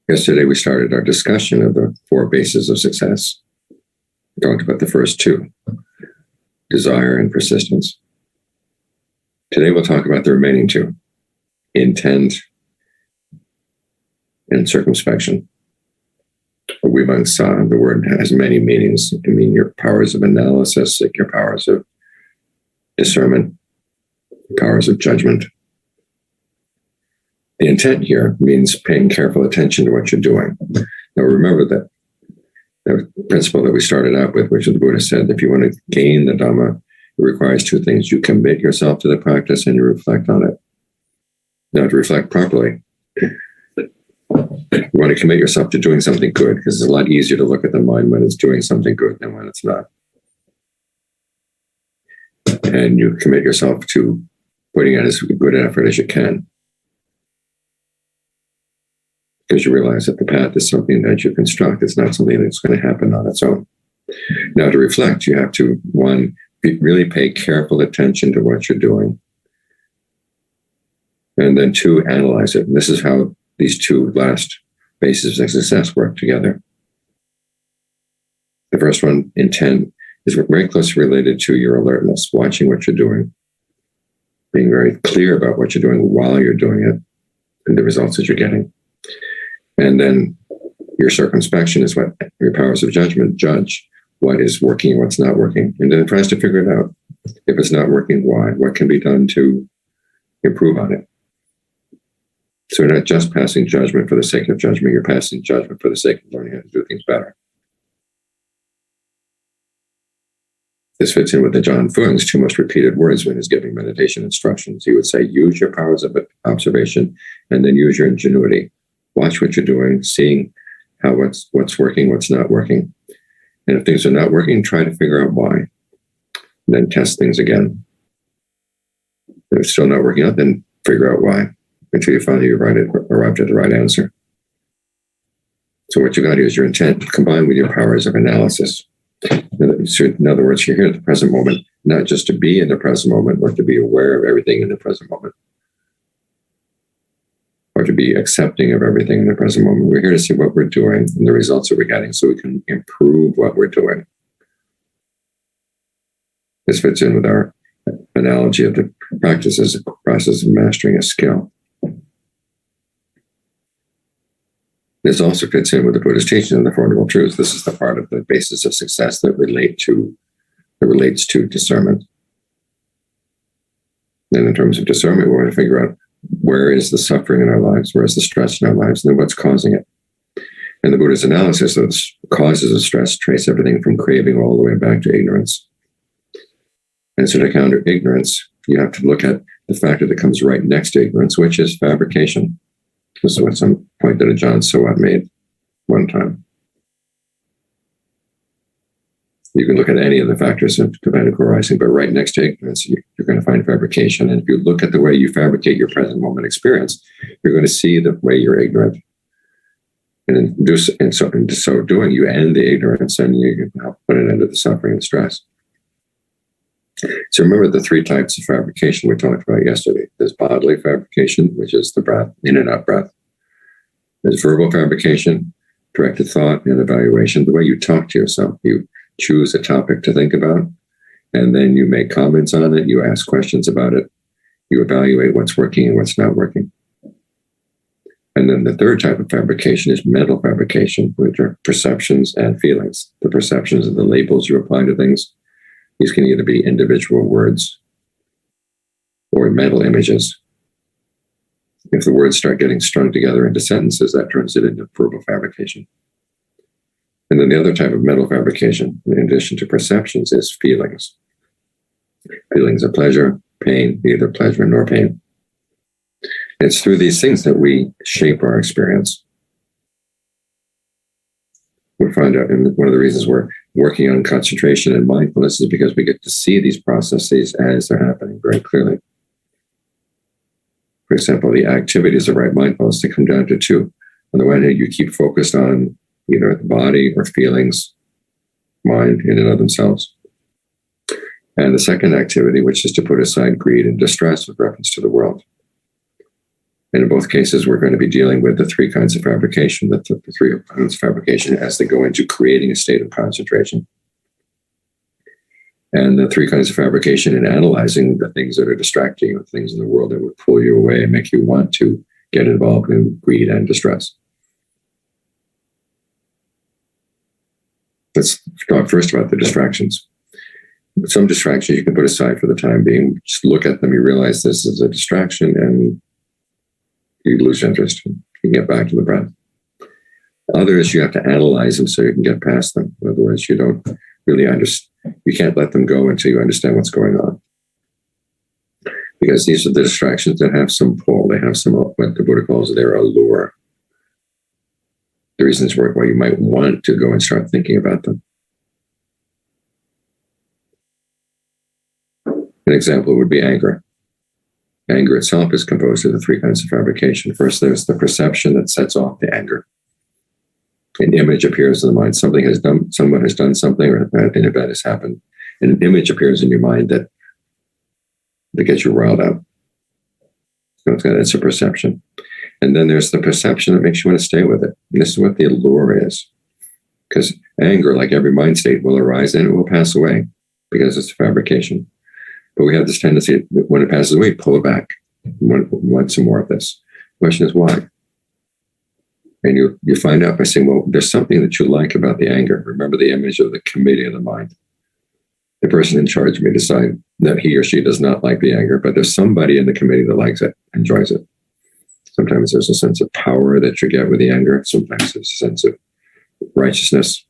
Yesterday, we started our discussion of the 4 bases of success. We talked about the first 2, desire and persistence. Today, we'll talk about the remaining 2, intent and circumspection. We once saw the word has many meanings. It can mean your powers of analysis, like your powers of discernment, powers of judgment. The intent here means paying careful attention to what you're doing. Now remember that the principle that we started out with, which the Buddha said, if you want to gain the Dhamma, it requires 2 things. You commit yourself to the practice and you reflect on it. Now to reflect properly, you want to commit yourself to doing something good, because it's a lot easier to look at the mind when it's doing something good than when it's not. And you commit yourself to putting in as good an effort as you can, because you realize that the path is something that you construct. It's not something that's going to happen on its own. Now, to reflect, you have to, 1, really pay careful attention to what you're doing. And then 2, analyze it. And this is how these 2 last bases of success work together. The first one, intent, is very closely related to your alertness, watching what you're doing, being very clear about what you're doing while you're doing it, and the results that you're getting. And then your circumspection is what your powers of judgment judge what is working and what's not working. And then it tries to figure it out. If it's not working, why? What can be done to improve on it? So you're not just passing judgment for the sake of judgment, you're passing judgment for the sake of learning how to do things better. This fits in with Ajahn Fuang's 2 most repeated words when he's giving meditation instructions. He would say, use your powers of observation and then use your ingenuity. Watch what you're doing, seeing how what's working, what's not working. And if things are not working, try to figure out why. And then test things again. If it's still not working out, then figure out why, until you finally arrived at the right answer. So what you got here is your intent combined with your powers of analysis. In other words, you're here at the present moment, not just to be in the present moment, or to be aware of everything in the present moment, or to be accepting of everything in the present moment. We're here to see what we're doing and the results that we're getting so we can improve what we're doing. This fits in with our analogy of the practice as a process of mastering a skill. This also fits in with the Buddha's teaching of the Four Noble Truths. This is the part of the basis of success that relates to discernment. And in terms of discernment, we want to figure out where is the suffering in our lives, where is the stress in our lives, and then what's causing it. And the Buddha's analysis of the causes of stress trace everything from craving all the way back to ignorance. And so to counter ignorance, you have to look at the factor that comes right next to ignorance, which is fabrication. This is what some point that Ajahn Sawat made one time. You can look at any of the factors of divine arising, but right next to ignorance, you're going to find fabrication. And if you look at the way you fabricate your present moment experience, you're going to see the way you're ignorant. And in so doing, you end the ignorance and you can help put an end to the suffering and stress. So remember the 3 types of fabrication we talked about yesterday. There's bodily fabrication, which is the breath, in and out breath. There's verbal fabrication, directed thought and evaluation, the way you talk to yourself. You choose a topic to think about, and then you make comments on it, you ask questions about it, you evaluate what's working and what's not working. And then the 3rd type of fabrication is mental fabrication, which are perceptions and feelings. The perceptions are the labels you apply to things. These can either be individual words or mental images. If the words start getting strung together into sentences, that turns it into verbal fabrication. And then the other type of mental fabrication, in addition to perceptions, is feelings. Feelings of pleasure, pain, neither pleasure nor pain. It's through these things that we shape our experience. We'll find out, and one of the reasons we're working on concentration and mindfulness is because we get to see these processes as they're happening very clearly. For example, the activities of right mindfulness, they come down to 2. On the one hand, you keep focused on either the body or feelings, mind in and of themselves. And the second activity, which is to put aside greed and distress with reference to the world. And in both cases, we're going to be dealing with the three kinds of fabrication, the three kinds of fabrication as they go into creating a state of concentration. And the three kinds of fabrication in analyzing the things that are distracting you, the things in the world that would pull you away and make you want to get involved in greed and distress. Let's talk first about the distractions. Some distractions you can put aside for the time being. Just look at them, you realize this is a distraction, and you lose interest. You get back to the breath. Others, you have to analyze them so you can get past them. In other words, you don't really understand. You can't let them go until you understand what's going on. Because these are the distractions that have some pull. They have some, what the Buddha calls their allure. The reasons why you might want to go and start thinking about them. An example would be anger. Anger itself is composed of the three kinds of fabrication. First, there's the perception that sets off the anger. An image appears in the mind. Someone has done something, or an event has happened. And an image appears in your mind that gets you riled up. So it's a perception. And then there's the perception that makes you want to stay with it. And this is what the allure is. Because anger, like every mind state, will arise and it will pass away because it's a fabrication. But we have this tendency, when it passes away, pull it back. We want some more of this. The question is why? And you find out by saying, well, there's something that you like about the anger. Remember the image of the committee of the mind. The person in charge may decide that he or she does not like the anger, but there's somebody in the committee that likes it, enjoys it. Sometimes there's a sense of power that you get with the anger. Sometimes there's a sense of righteousness.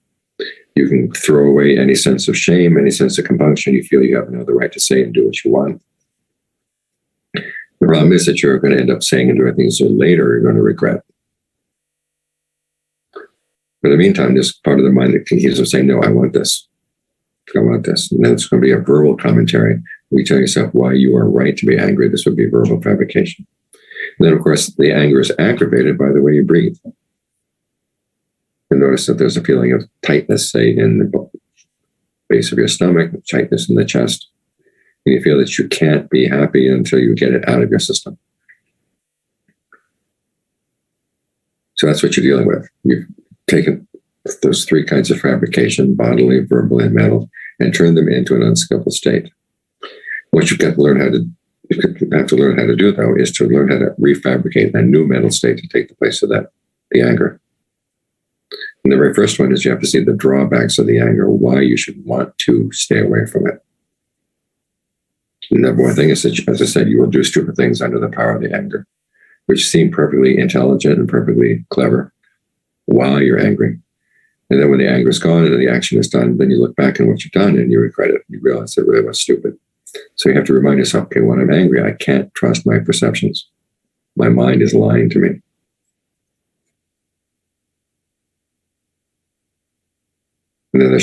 You can throw away any sense of shame, any sense of compunction. You feel you have no the right to say and do what you want. The problem is that you're going to end up saying and doing things that later you're going to regret. But in the meantime, there's part of the mind that keeps on saying, no, I want this. I want this. And then it's going to be a verbal commentary. You tell yourself why you are right to be angry. This would be verbal fabrication. And then, of course, the anger is aggravated by the way you breathe. You notice that there's a feeling of tightness, say, in the base of your stomach, tightness in the chest. And you feel that you can't be happy until you get it out of your system. So that's what you're dealing with. You've taken those three kinds of fabrication, bodily, verbal, and mental, and turned them into an unskillful state. What you've got to learn how to do, though, is to learn how to refabricate a new mental state to take the place of that, the anger. And the very first one is you have to see the drawbacks of the anger, why you should want to stay away from it. And the number one thing is that, as I said, you will do stupid things under the power of the anger, which seem perfectly intelligent and perfectly clever while you're angry. And then when the anger is gone and the action is done, then you look back on what you've done and you regret it. You realize it really was stupid. So you have to remind yourself, okay, when I'm angry, I can't trust my perceptions. My mind is lying to me. And then you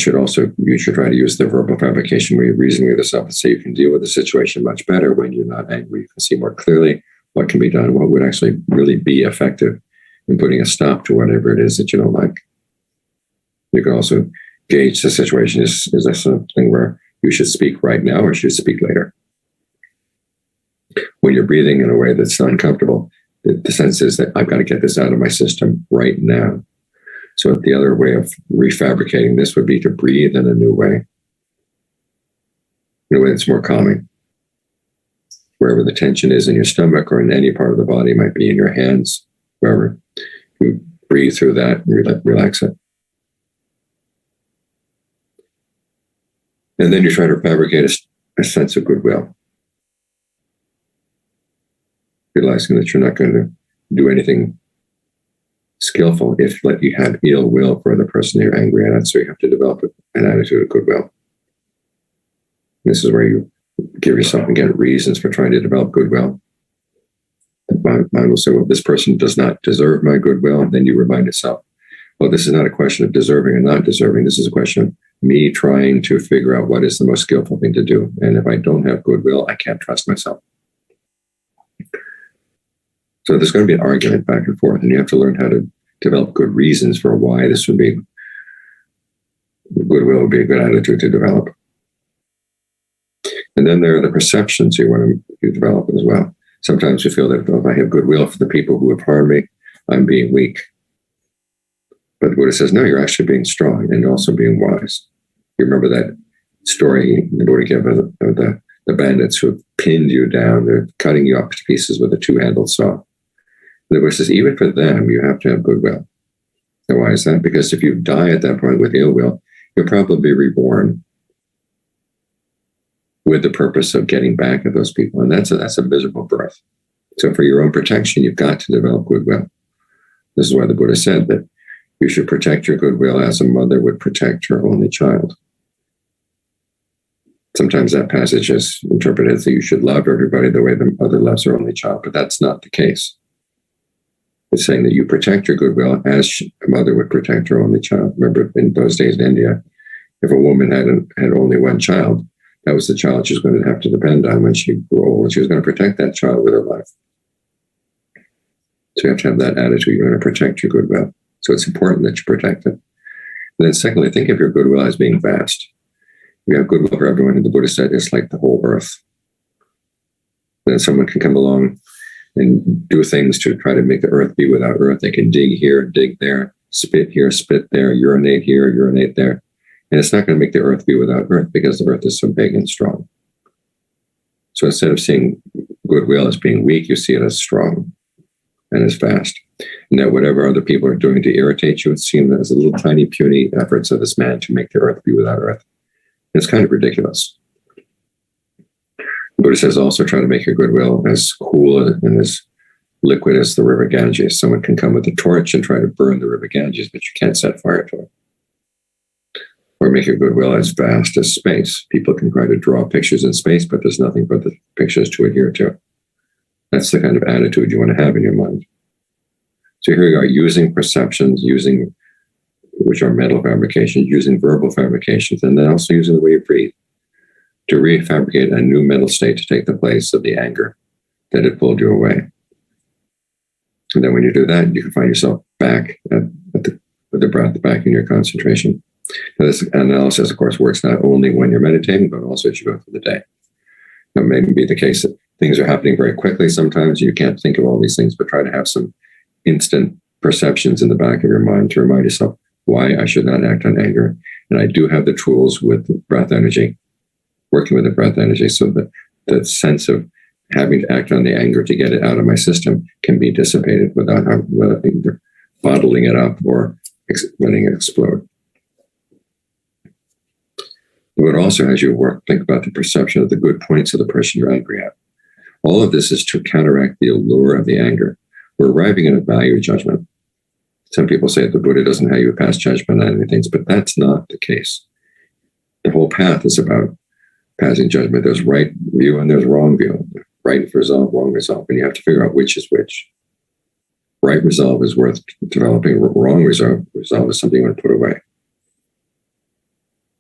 should try to use the verbal fabrication where you reason with yourself and say you can deal with the situation much better when you're not angry. You can see more clearly what can be done, what would actually really be effective in putting a stop to whatever it is that you don't like. You can also gauge the situation. Is this something where you should speak right now or should you speak later? When you're breathing in a way that's uncomfortable, the sense is that I've got to get this out of my system right now. So the other way of refabricating this would be to breathe in a new way. In a way that's more calming. Wherever the tension is in your stomach or in any part of the body, it might be in your hands, wherever. You breathe through that and relax it. And then you try to fabricate a sense of goodwill. Realizing that you're not going to do anything skillful if you have ill will for the person you're angry at. So you have to develop an attitude of goodwill. This is where you give yourself, again, reasons for trying to develop goodwill. The mind will say, well, this person does not deserve my goodwill. And then you remind yourself, well, this is not a question of deserving or not deserving. This is a question of me trying to figure out what is the most skillful thing to do. And if I don't have goodwill, I can't trust myself. So there's going to be an argument back and forth, and you have to learn how to develop good reasons for why this would be, goodwill would be a good attitude to develop. And then there are the perceptions you want to develop as well. Sometimes we feel that if I have goodwill for the people who have harmed me, I'm being weak. But the Buddha says, no, you're actually being strong and also being wise. You remember that story the Buddha gave of the bandits who have pinned you down, they're cutting you up to pieces with a two-handled saw. The Buddha says, even for them, you have to have goodwill. And why is that? Because if you die at that point with ill will, you'll probably be reborn with the purpose of getting back at those people. And that's a miserable birth. So for your own protection, you've got to develop goodwill. This is why the Buddha said that you should protect your goodwill as a mother would protect her only child. Sometimes that passage is interpreted as that you should love everybody the way the mother loves her only child, but that's not the case. It's saying that you protect your goodwill as a mother would protect her only child. Remember, in those days in India, if a woman had only one child, that was the child she was going to have to depend on when she grew old, and she was going to protect that child with her life. So you have to have that attitude. You're going to protect your goodwill. So it's important that you protect it. And then secondly, think of your goodwill as being vast. You have goodwill for everyone, and the Buddha said it's like the whole earth. Then someone can come along and do things to try to make the earth be without earth. They can dig here, dig there, spit here, spit there, urinate here, urinate there. And it's not going to make the earth be without earth because the earth is so big and strong. So instead of seeing goodwill as being weak, you see it as strong and as vast. And that whatever other people are doing to irritate you, it seems as a little tiny puny efforts of this man to make the earth be without earth. It's kind of ridiculous. The Buddha says also try to make your goodwill as cool and as liquid as the river Ganges. Someone can come with a torch and try to burn the river Ganges, but you can't set fire to it. Or make your goodwill as vast as space. People can try to draw pictures in space, but there's nothing but the pictures to adhere to. That's the kind of attitude you want to have in your mind. So here you are using perceptions, which are mental fabrications, using verbal fabrications, and then also using the way you breathe to refabricate a new mental state to take the place of the anger that had pulled you away. And then when you do that, you can find yourself back with the breath back in your concentration. Now, this analysis, of course, works not only when you're meditating, but also as you go through the day. Now, it may be the case that things are happening very quickly sometimes. You can't think of all these things, but try to have some instant perceptions in the back of your mind to remind yourself why I should not act on anger. And I do have the tools with breath energy, working with the breath energy, so that the sense of having to act on the anger to get it out of my system can be dissipated without either bottling it up or letting it explode. But also, as you work, think about the perception of the good points of the person you're angry at. All of this is to counteract the allure of the anger. We're arriving at a value judgment. Some people say the Buddha doesn't have you pass judgment on any things, but that's not the case. The whole path is about passing judgment. There's right view and there's wrong view. Right resolve, wrong resolve, and you have to figure out which is which. Right resolve is worth developing. Wrong resolve is something you want to put away.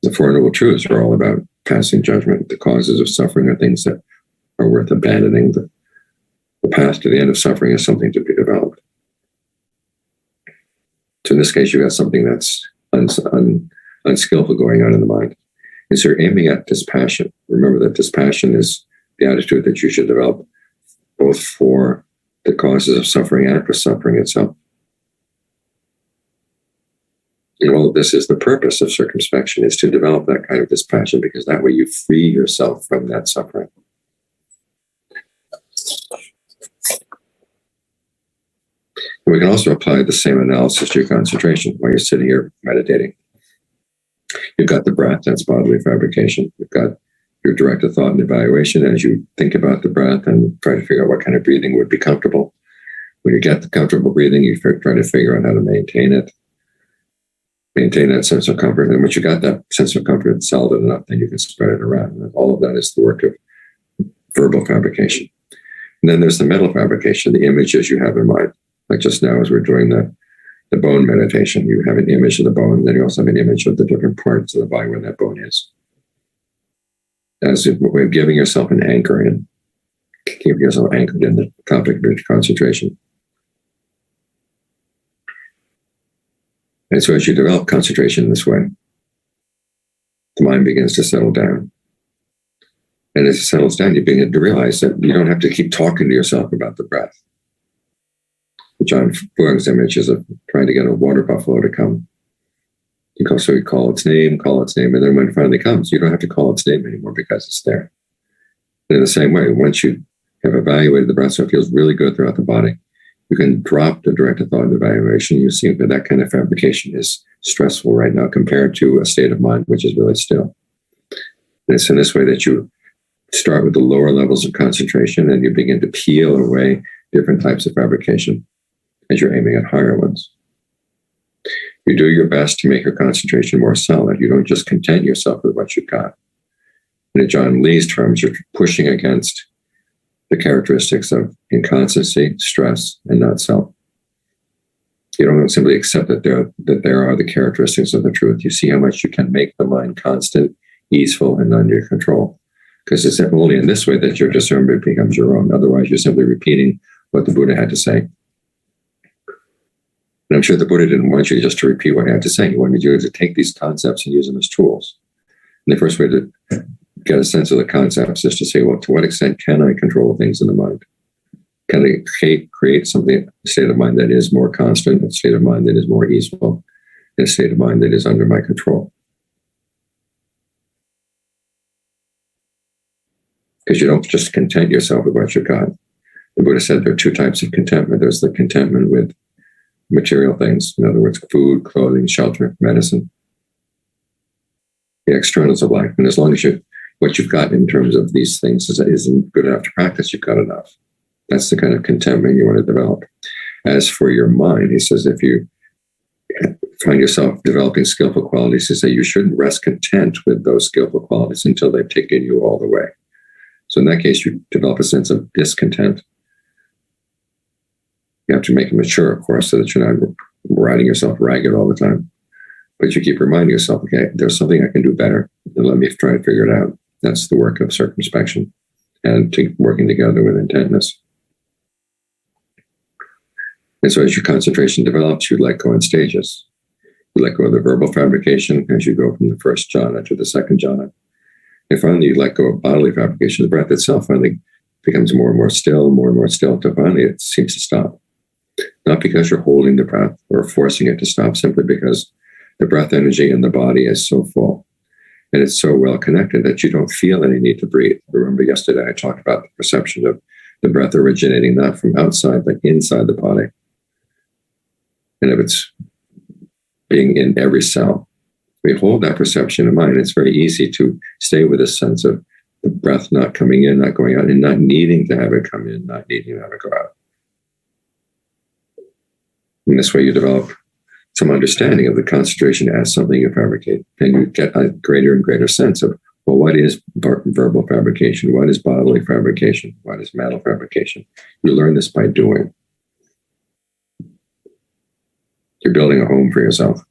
The Four Noble Truths are all about passing judgment. The causes of suffering are things that are worth abandoning. The path to the end of suffering is something to be developed. So in this case, you got something that's unskillful going on in the mind. And so you're aiming at dispassion. Remember that dispassion is the attitude that you should develop both for the causes of suffering and for suffering itself. And all of this is the purpose of circumspection, is to develop that kind of dispassion, because that way you free yourself from that suffering. And we can also apply the same analysis to your concentration while you're sitting here meditating. You've got the breath, that's bodily fabrication. You've got your directed thought and evaluation as you think about the breath and try to figure out what kind of breathing would be comfortable. When you get the comfortable breathing, you try to figure out how to maintain it. Maintain that sense of comfort. And once you got that sense of comfort solid enough, then you can spread it around. And all of that is the work of verbal fabrication. And then there's the mental fabrication, the images you have in mind. Like just now, as we're doing the bone meditation, you have an image of the bone, then you also have an image of the different parts of the body where that bone is. As a way of giving yourself an anchor in, keeping yourself anchored in the topic of your concentration. And so as you develop concentration in this way, the mind begins to settle down. And as it settles down, you begin to realize that you don't have to keep talking to yourself about the breath. John Fung's image is of trying to get a water buffalo to come. So you call its name, and then when it finally comes, you don't have to call its name anymore because it's there. And in the same way, once you have evaluated the breath so it feels really good throughout the body, you can drop the directed thought evaluation. You see that kind of fabrication is stressful right now compared to a state of mind which is really still. And it's in this way that you start with the lower levels of concentration and you begin to peel away different types of fabrication as you're aiming at higher ones. You do your best to make your concentration more solid. You don't just content yourself with what you've got. In Ajahn Lee's terms, you're pushing against the characteristics of inconstancy, stress, and not self. You don't simply accept that there are the characteristics of the truth. You see how much you can make the mind constant, easeful, and under your control. Because it's only in this way that your discernment becomes your own. Otherwise, you're simply repeating what the Buddha had to say. And I'm sure the Buddha didn't want you just to repeat what he had to say. He wanted you to take these concepts and use them as tools. And the first way to get a sense of the concepts is to say, well, to what extent can I control things in the mind? Can I create something, a state of mind that is more constant, a state of mind that is more easeful, and a state of mind that is under my control? Because you don't just content yourself with what you've got. The Buddha said there are two types of contentment. There's the contentment with material things, in other words, food, clothing, shelter, medicine, the externals of life. And as long as what you've got in terms of these things isn't good enough to practice, you've got enough. That's the kind of contentment you want to develop. As for your mind, he says, if you find yourself developing skillful qualities, he says you shouldn't rest content with those skillful qualities until they've taken you all the way. So in that case, you develop a sense of discontent. You have to make it mature, of course, so that you're not riding yourself ragged all the time. But you keep reminding yourself, okay, there's something I can do better, and let me try to figure it out. That's the work of circumspection and working together with intentness. And so as your concentration develops, you let go in stages. You let go of the verbal fabrication as you go from the first jhana to the second jhana. And finally, you let go of bodily fabrication. The breath itself finally becomes more and more still, till finally it seems to stop. Not because you're holding the breath or forcing it to stop, simply because the breath energy in the body is so full and it's so well connected that you don't feel any need to breathe. Remember yesterday I talked about the perception of the breath originating not from outside, but inside the body. And if it's being in every cell, we hold that perception in mind. It's very easy to stay with a sense of the breath not coming in, not going out, and not needing to have it come in, not needing to have it go out. In this way, you develop some understanding of the concentration as something you fabricate. And you get a greater and greater sense of, well, what is verbal fabrication? What is bodily fabrication? What is mental fabrication? You learn this by doing. You're building a home for yourself.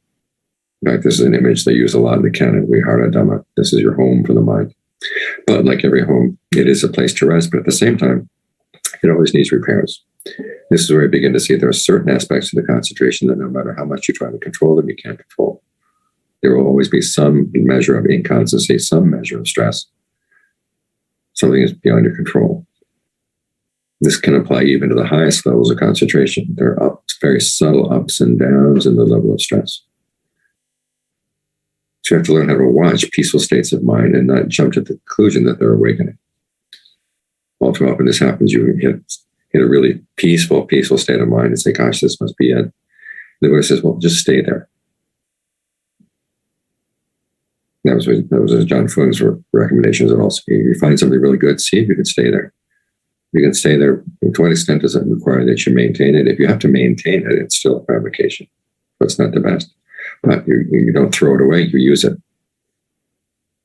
In fact, this is an image they use a lot in the canon, Vihara Dhamma. This is your home for the mind. But like every home, it is a place to rest, but at the same time, it always needs repairs. This is where you begin to see there are certain aspects of the concentration that no matter how much you try to control them, you can't control. There will always be some measure of inconstancy, some measure of stress. Something is beyond your control. This can apply even to the highest levels of concentration. There are very subtle ups and downs in the level of stress. So you have to learn how to watch peaceful states of mind and not jump to the conclusion that they're awakening. All too often this happens. You hit a really peaceful state of mind and say, gosh, this must be it. The Buddha says, well, just stay there. That was John Fung's recommendations. And also, if you find something really good, see if you can stay there. You can stay there. To what extent does it require that you maintain it? If you have to maintain it, it's still a fabrication. But it's not the best. But you don't throw it away. You use it.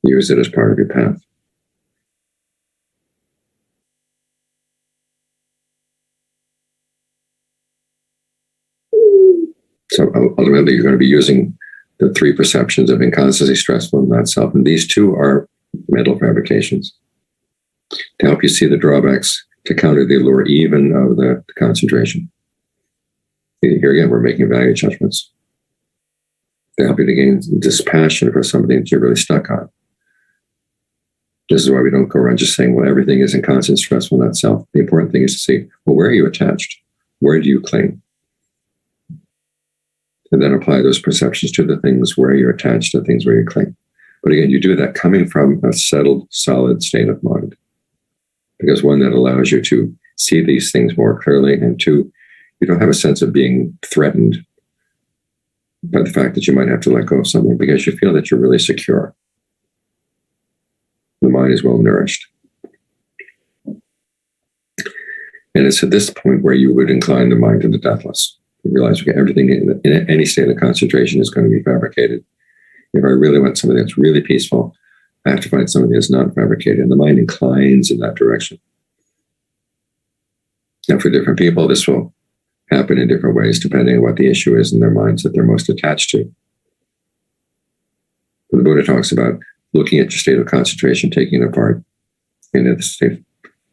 Use it as part of your path. So ultimately, you're going to be using the three perceptions of inconstancy, stressful, and not self. And these two are mental fabrications to help you see the drawbacks, to counter the allure even of the concentration. Here again, we're making value judgments to help you to gain dispassion for something that you're really stuck on. This is why we don't go around just saying, well, everything isn't constant, stressful, not self. The important thing is to see, well, where are you attached? Where do you cling? And then apply those perceptions to the things where you're attached, to things where you cling. But again, you do that coming from a settled, solid state of mind. Because one, that allows you to see these things more clearly, and two, you don't have a sense of being threatened by the fact that you might have to let go of something, because you feel that you're really secure. The mind is well nourished. And it's at this point where you would incline the mind to the deathless. You realize, okay, everything in any state of concentration is going to be fabricated. If I really want something that's really peaceful, I have to find something that's not fabricated. And the mind inclines in that direction. Now, for different people, this will happen in different ways, depending on what the issue is in their minds that they're most attached to. The Buddha talks about looking at your state of concentration, taking it apart, and in the state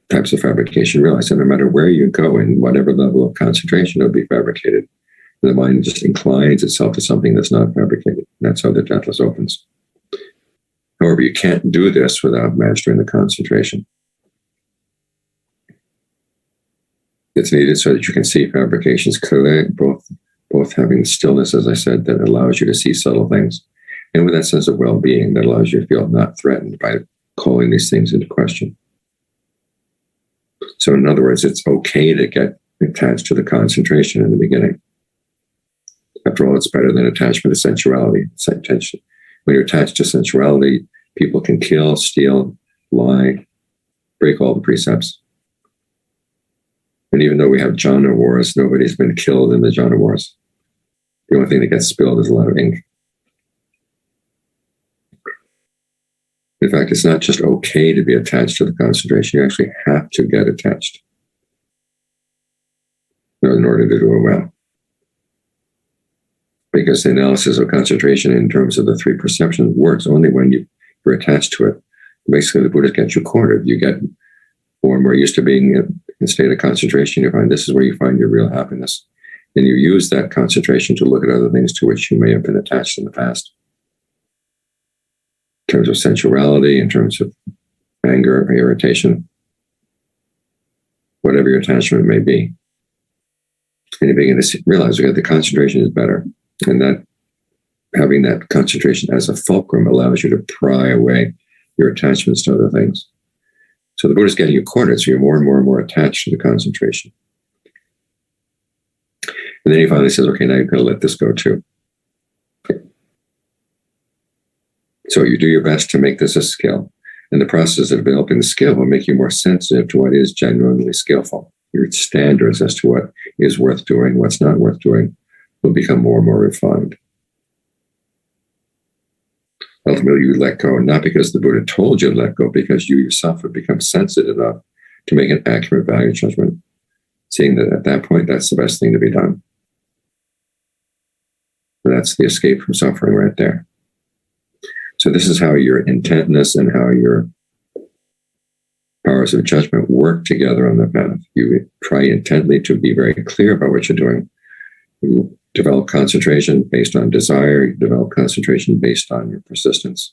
types of fabrication, realize that no matter where you go in whatever level of concentration, it'll be fabricated. And the mind just inclines itself to something that's not fabricated. That's how the deathless opens. However, you can't do this without mastering the concentration. It's needed so that you can see fabrications clearly, both having stillness, as I said, that allows you to see subtle things, and with that sense of well-being that allows you to feel not threatened by calling these things into question. So in other words, it's okay to get attached to the concentration in the beginning. After all, it's better than attachment to sensuality. When you're attached to sensuality, people can kill, steal, lie, break all the precepts. And even though we have jhana wars, nobody's been killed in the jhana wars. The only thing that gets spilled is a lot of ink. In fact, it's not just okay to be attached to the concentration. You actually have to get attached in order to do it well. Because the analysis of concentration in terms of the three perceptions works only when you're attached to it. Basically, the Buddha gets you cornered. You get more and more used to being in a state of concentration. You find this is where you find your real happiness. And you use that concentration to look at other things to which you may have been attached in the past. In terms of sensuality, in terms of anger or irritation, whatever your attachment may be. And you begin to realize that the concentration is better. And that having that concentration as a fulcrum allows you to pry away your attachments to other things. So the Buddha's getting you cornered, so you're more and more and more attached to the concentration. And then he finally says, okay, now you've got to let this go too. So you do your best to make this a skill. And the process of developing the skill will make you more sensitive to what is genuinely skillful. Your standards as to what is worth doing, what's not worth doing, will become more and more refined. Ultimately, you let go, not because the Buddha told you to let go, because you yourself have become sensitive enough to make an accurate value judgment, seeing that at that point, that's the best thing to be done. And that's the escape from suffering right there. So this is how your intentness and how your powers of judgment work together on the path. You try intently to be very clear about what you're doing. You develop concentration based on desire. You develop concentration based on your persistence.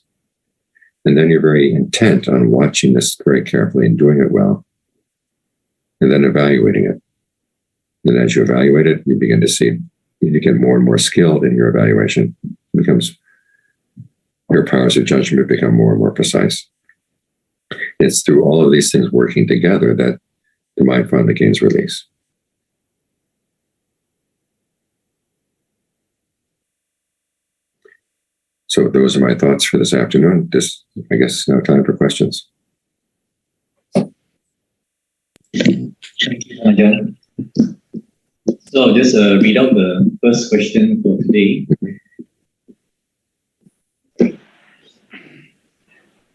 And then you're very intent on watching this very carefully and doing it well. And then evaluating it. And as you evaluate it, you begin to see, you get more and more skilled in your evaluation. It becomes, your powers of judgment become more and more precise. It's through all of these things working together that the mind finally gains release. So those are my thoughts for this afternoon. This, I guess, now time for questions. Thank you, Ajahn. So I'll just read out the first question for today.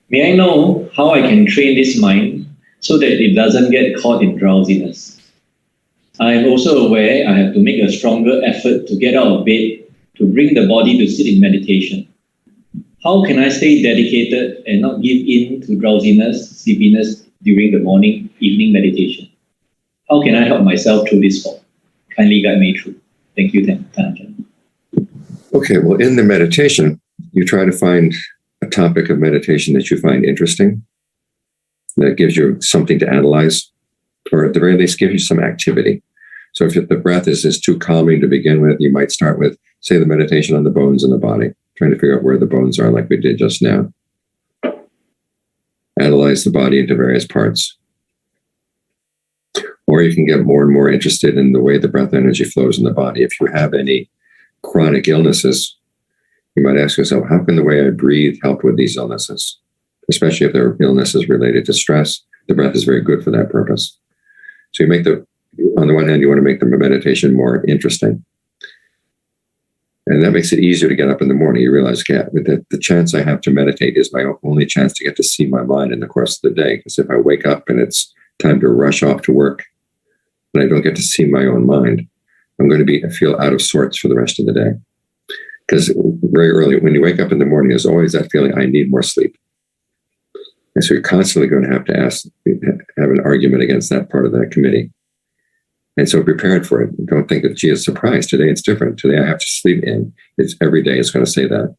May I know how I can train this mind so that it doesn't get caught in drowsiness? I am also aware I have to make a stronger effort to get out of bed to bring the body to sit in meditation. How can I stay dedicated and not give in to drowsiness, sleepiness during the morning, evening meditation? How can I help myself through this fall? Kindly guide me through. Thank you, Ajahn. Okay, well, in the meditation, you try to find a topic of meditation that you find interesting that gives you something to analyze, or at the very least, gives you some activity. So if the breath is too calming to begin with, you might start with, say, the meditation on the bones in the body, trying to figure out where the bones are like we did just now. Analyze the body into various parts. Or you can get more and more interested in the way the breath energy flows in the body. If you have any chronic illnesses, you might ask yourself, how can the way I breathe help with these illnesses? Especially if there are illnesses related to stress, the breath is very good for that purpose. So you make on the one hand, you want to make the meditation more interesting. And that makes it easier to get up in the morning. You realize, okay, the chance I have to meditate is my only chance to get to see my mind in the course of the day. Because if I wake up and it's time to rush off to work, and I don't get to see my own mind, I'm going to feel out of sorts for the rest of the day. Because very early, when you wake up in the morning, there's always that feeling, I need more sleep. And so you're constantly going to have an argument against that part of that committee. And so prepared for it. Don't think that, gee, it's a surprise. Today it's different. Today I have to sleep in. It's every day it's going to say that.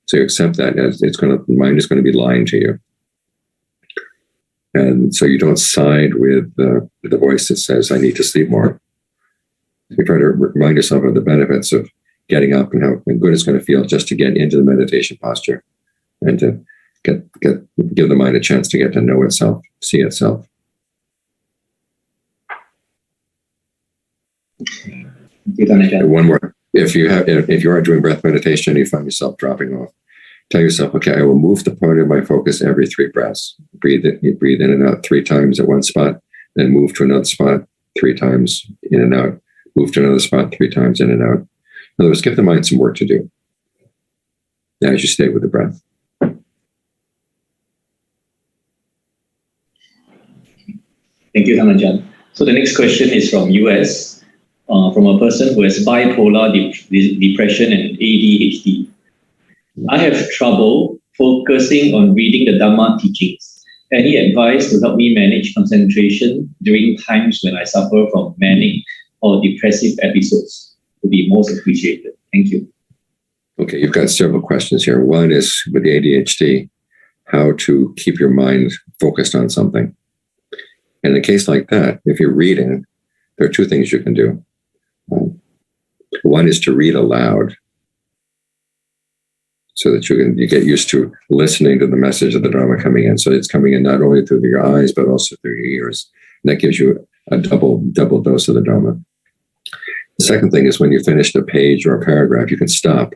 So you accept that as the mind is going to be lying to you. And so you don't side with the voice that says, I need to sleep more. You try to remind yourself of the benefits of getting up and how good it's going to feel just to get into the meditation posture and to give the mind a chance to get to know itself, see itself. One more. If you are doing breath meditation and you find yourself dropping off, tell yourself, okay, I will move the point of my focus every 3 breaths. Breathe in and out 3 times at one spot, then move to another spot 3 times in and out, move to another spot 3 times in and out. In other words, give the mind some work to do as you stay with the breath. Thank you, Ajahn. So the next question is from US, from a person who has bipolar depression and ADHD. I have trouble focusing on reading the Dhamma teachings. Any advice to help me manage concentration during times when I suffer from manic or depressive episodes would be most appreciated. Thank you. Okay, you've got several questions here. One is with the ADHD, how to keep your mind focused on something. In a case like that, if you're reading, there are 2 things you can do. One is to read aloud, so that you get used to listening to the message of the Dhamma coming in. So it's coming in not only through your eyes, but also through your ears. And that gives you a double dose of the Dhamma. The second thing is when you finish a page or a paragraph, you can stop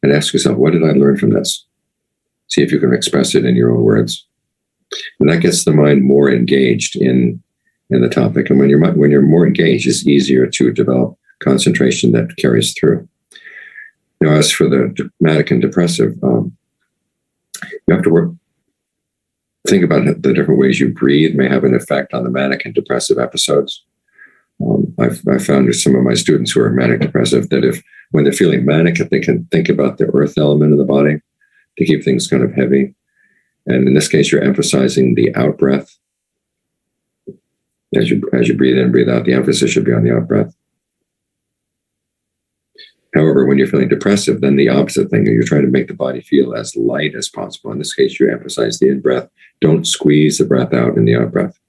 and ask yourself, what did I learn from this? See if you can express it in your own words. And that gets the mind more engaged in the topic. And when you're more engaged, it's easier to develop concentration that carries through. Now, as for the manic and depressive, you have to think about the different ways you breathe may have an effect on the manic and depressive episodes. I found with some of my students who are manic depressive that when they're feeling manic, if they can think about the earth element of the body to keep things kind of heavy. And in this case, you're emphasizing the out breath. As you breathe in and breathe out, the emphasis should be on the out breath. However, when you're feeling depressive, then the opposite thing, you're trying to make the body feel as light as possible. In this case, you emphasize the in-breath. Don't squeeze the breath out in the out-breath.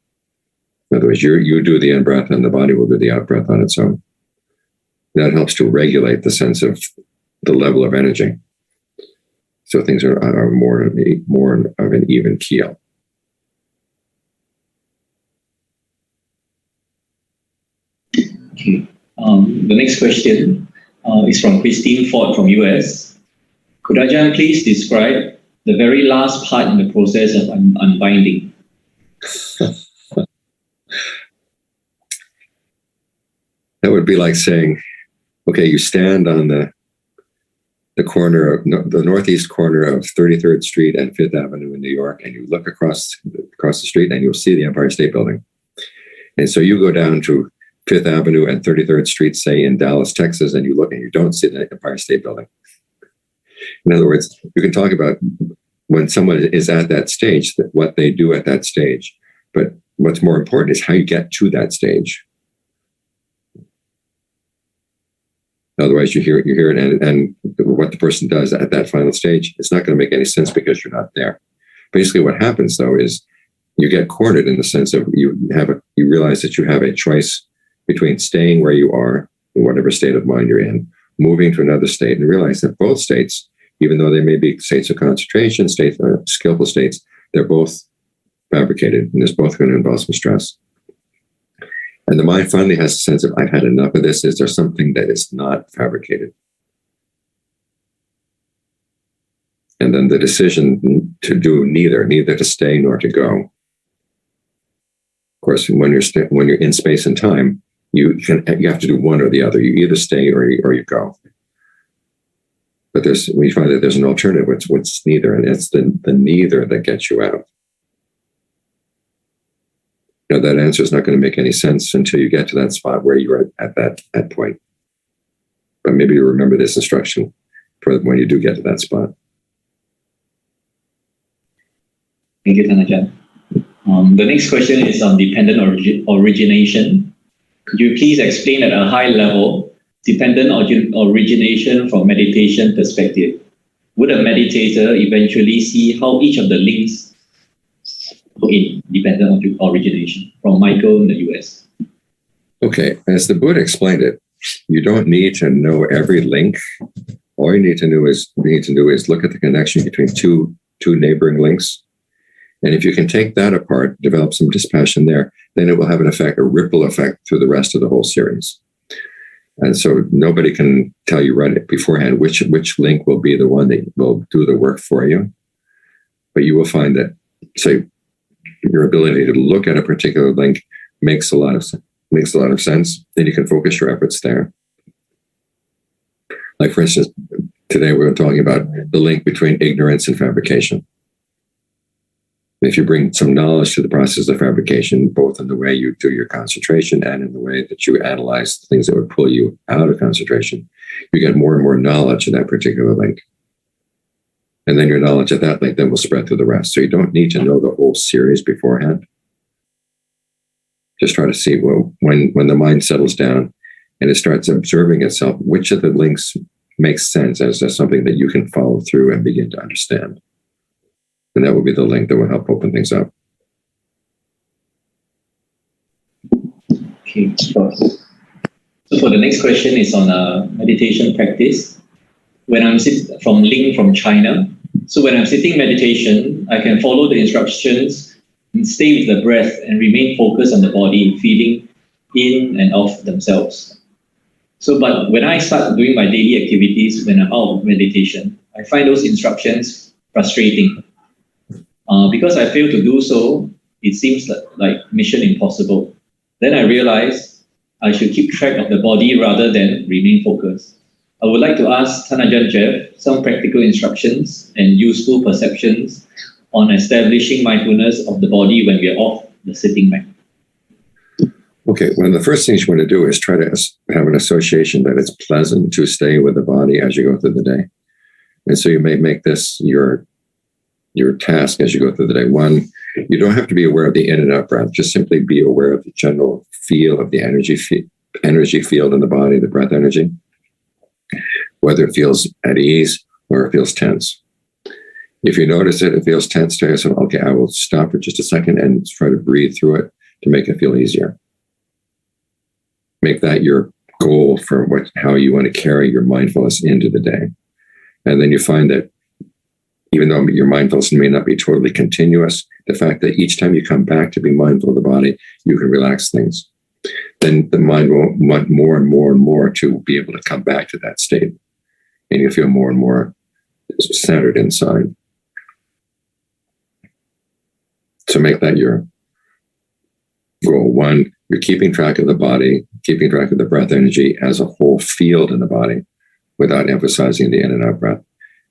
In other words, you do the in-breath and the body will do the out-breath on its own. That helps to regulate the sense of the level of energy. So things are more of an even keel. Okay. The next question is from Christine Ford from US. Could Ajahn please describe the very last part in the process of unbinding? That would be like saying, okay, you stand on the corner of the northeast corner of 33rd Street and 5th Avenue in New York, and you look across the street and you'll see the Empire State Building. And so you go down to 5th Avenue and 33rd Street, say in Dallas, Texas, and you look and you don't see the Empire State Building. In other words, you can talk about when someone is at that stage, what they do at that stage. But what's more important is how you get to that stage. Otherwise, you hear it, and what the person does at that final stage, it's not going to make any sense because you're not there. Basically, what happens, though, is you get cornered in the sense of you realize that you have a choice between staying where you are in whatever state of mind you're in, moving to another state, and realize that both states, even though they may be states of concentration, states or skillful states, they're both fabricated, and there's both going to involve some stress. And the mind finally has a sense of, I've had enough of this. Is there something that is not fabricated? And then the decision to do neither to stay nor to go. Of course, when you're in space and time, you have to do one or the other. You either stay or you go. But we find that there's an alternative. What's neither, and it's the neither that gets you out. That answer is not going to make any sense until you get to that spot where you're at that point. But maybe you remember this instruction for when you do get to that spot. Thank you, Ajahn. The next question is on dependent origination. Could you please explain at a high level dependent origination from meditation perspective? Would a meditator eventually see how each of the links in dependent origination? From Michael in the US. Okay, as the Buddha explained it, you don't need to know every link. All you need to do is look at the connection between two neighboring links. And if you can take that apart, develop some dispassion there, then it will have an effect, a ripple effect through the rest of the whole series. And so nobody can tell you right beforehand which link will be the one that will do the work for you. But you will find that, say, your ability to look at a particular link makes a lot of sense. Then you can focus your efforts there. Like, for instance, today we were talking about the link between ignorance and fabrication. If you bring some knowledge to the process of fabrication, both in the way you do your concentration and in the way that you analyze things that would pull you out of concentration, you get more and more knowledge in that particular link. And then your knowledge of that link then will spread through the rest. So you don't need to know the whole series beforehand. Just try to see, well, when the mind settles down and it starts observing itself, which of the links makes sense as something that you can follow through and begin to understand. And that will be the link that will help open things up. Okay. So for the next question is on meditation practice. When I'm from Ling from China. So when I'm sitting meditation, I can follow the instructions and stay with the breath and remain focused on the body, feeling in and off themselves. So, but when I start doing my daily activities, when I'm out of meditation, I find those instructions frustrating. Because I fail to do so, it seems like mission impossible. Then I realize I should keep track of the body rather than remain focused. I would like to ask Ajahn Geoff some practical instructions and useful perceptions on establishing mindfulness of the body when we are off the sitting mat. Okay, one of the first things you want to do is try to have an association that it's pleasant to stay with the body as you go through the day. And so you may make this your task as you go through the day. One, you don't have to be aware of the in and out breath. Just simply be aware of the general feel of the energy field in the body, the breath energy, whether it feels at ease or it feels tense. If you notice it feels tense, tell yourself, okay, I will stop for just a second and try to breathe through it to make it feel easier. Make that your goal for how you want to carry your mindfulness into the day. And then you find that even though your mindfulness may not be totally continuous, the fact that each time you come back to be mindful of the body, you can relax things. Then the mind will want more and more and more to be able to come back to that state. And you feel more and more centered inside. So make that your goal. One, you're keeping track of the body, keeping track of the breath energy as a whole field in the body without emphasizing the in and out breath.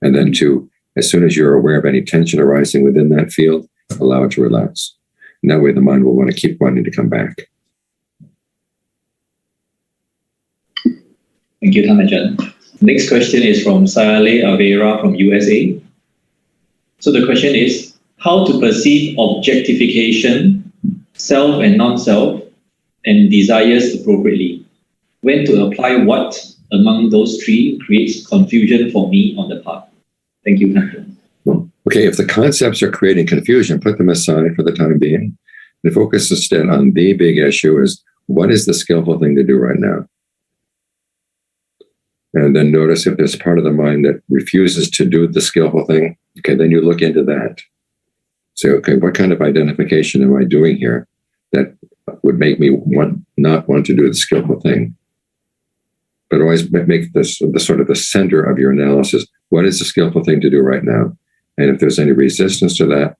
And then two, as soon as you're aware of any tension arising within that field, allow it to relax. And that way the mind will want to keep wanting to come back. Thank you, Ajahn. Next question is from Sayale Avera from USA. So the question is, how to perceive objectification, self and non-self, and desires appropriately? When to apply what among those three creates confusion for me on the path? Thank you, Ajahn. Well, Okay, if the concepts are creating confusion, put them aside for the time being. And focus instead on the big issue is, what is the skillful thing to do right now? And then notice if there's part of the mind that refuses to do the skillful thing. Okay, then you look into that. Say, okay, what kind of identification am I doing here that would make me not want to do the skillful thing? But always make this the sort of the center of your analysis. What is the skillful thing to do right now? And if there's any resistance to that,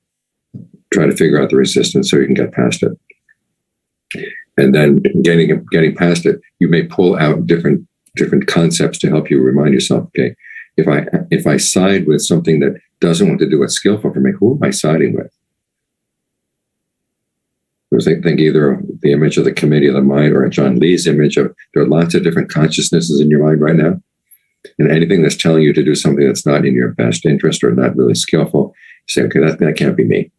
try to figure out the resistance so you can get past it. And then getting past it, you may pull out different concepts to help you remind yourself, okay, if I side with something that doesn't want to do what's skillful for me, who am I siding with? Think either of the image of the committee of the mind or Ajahn Lee's image of, there are lots of different consciousnesses in your mind right now. And anything that's telling you to do something that's not in your best interest or not really skillful, you say, okay, that can't be me.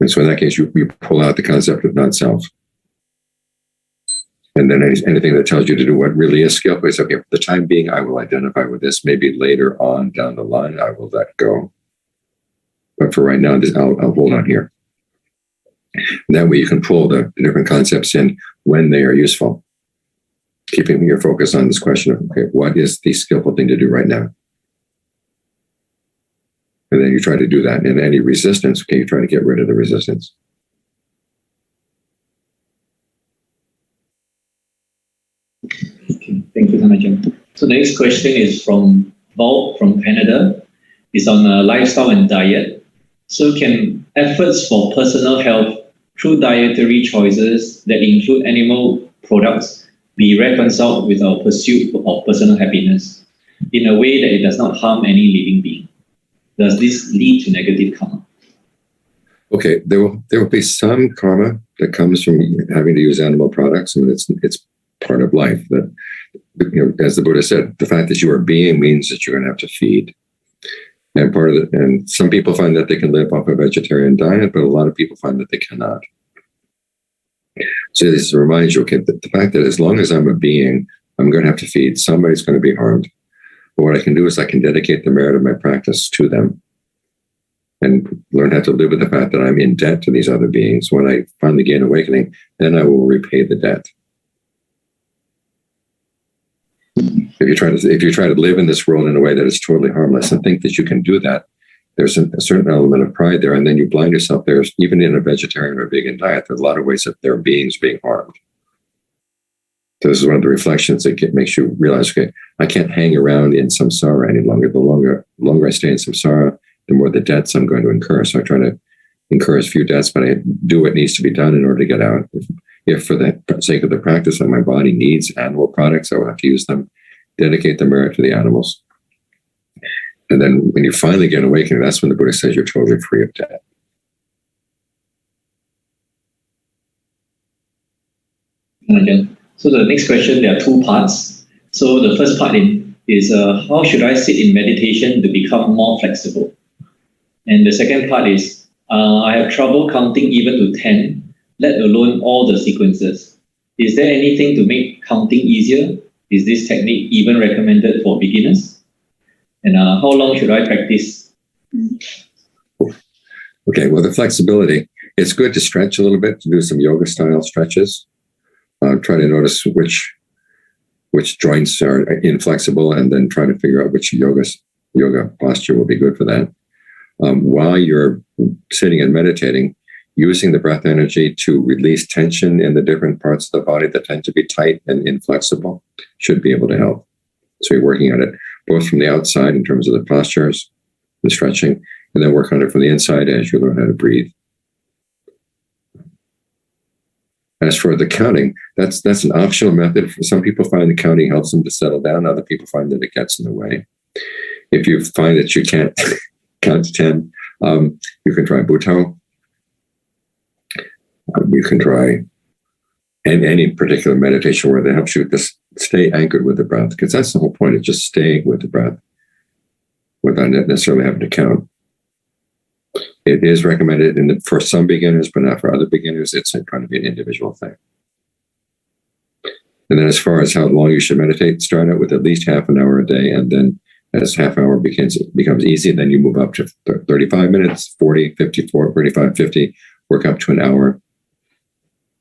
And so in that case, you pull out the concept of not-self. And then anything that tells you to do what really is skillful is, okay, for the time being, I will identify with this. Maybe later on down the line, I will let go. But for right now, I'll hold on here. And that way you can pull the different concepts in when they are useful. Keeping your focus on this question of, okay, what is the skillful thing to do right now? And then you try to do that. And any resistance, okay, you try to get rid of the resistance. Okay, thank you, Ajahn. So the next question is from Bob from Canada. It's on lifestyle and diet. So can efforts for personal health through dietary choices that include animal products be reconciled with our pursuit of personal happiness in a way that it does not harm any living being? Does this lead to negative karma? Okay, there will be some karma that comes from having to use animal products. I mean, it's part of life. That, as the Buddha said, the fact that you are being means that you're going to have to feed. And part of it, and some people find that they can live off a vegetarian diet, but a lot of people find that they cannot. So this reminds you, okay, the fact that as long as I'm a being, I'm going to have to feed. Somebody's going to be harmed. But what I can do is I can dedicate the merit of my practice to them and learn how to live with the fact that I'm in debt to these other beings. When I finally gain awakening, then I will repay the debt. If you try to live in this world in a way that is totally harmless and think that you can do that, there's a certain element of pride there, and then you blind yourself. There's, even in a vegetarian or vegan diet, there's a lot of ways that there are beings being harmed. So this is one of the reflections that makes you realize, okay, I can't hang around in samsara any longer. The longer I stay in samsara, the more the debts I'm going to incur. So I try to incur as few debts, but I do what needs to be done in order to get out. If for the sake of the practice that my body needs animal products, I will have to use them. Dedicate the merit to the animals. And then when you finally get awakening, that's when the Buddha says you're totally free of debt. Okay. So the next question, there are two parts. So the first part is how should I sit in meditation to become more flexible? And the second part is I have trouble counting even to 10, let alone all the sequences. Is there anything to make counting easier? Is this technique even recommended for beginners? And how long should I practice? Okay, well, the flexibility, it's good to stretch a little bit, to do some yoga style stretches. Try to notice which joints are inflexible, and then try to figure out which yoga posture will be good for that. While you're sitting and meditating, using the breath energy to release tension in the different parts of the body that tend to be tight and inflexible should be able to help. So you're working on it both from the outside in terms of the postures, the stretching, and then work on it from the inside as you learn how to breathe. As for the counting, that's an optional method. Some people find the counting helps them to settle down. Other people find that it gets in the way. If you find that you can't count to 10, you can try Bhutto. You can try any particular meditation where that helps you just stay anchored with the breath, because that's the whole point of just staying with the breath without necessarily having to count. It is recommended for some beginners, but not for other beginners. It's trying to be an individual thing. And then as far as how long you should meditate, start out with at least half an hour a day, and then As half hour becomes easy, then you move up to 35 minutes, 40, 54, 35, 50, work up to an hour.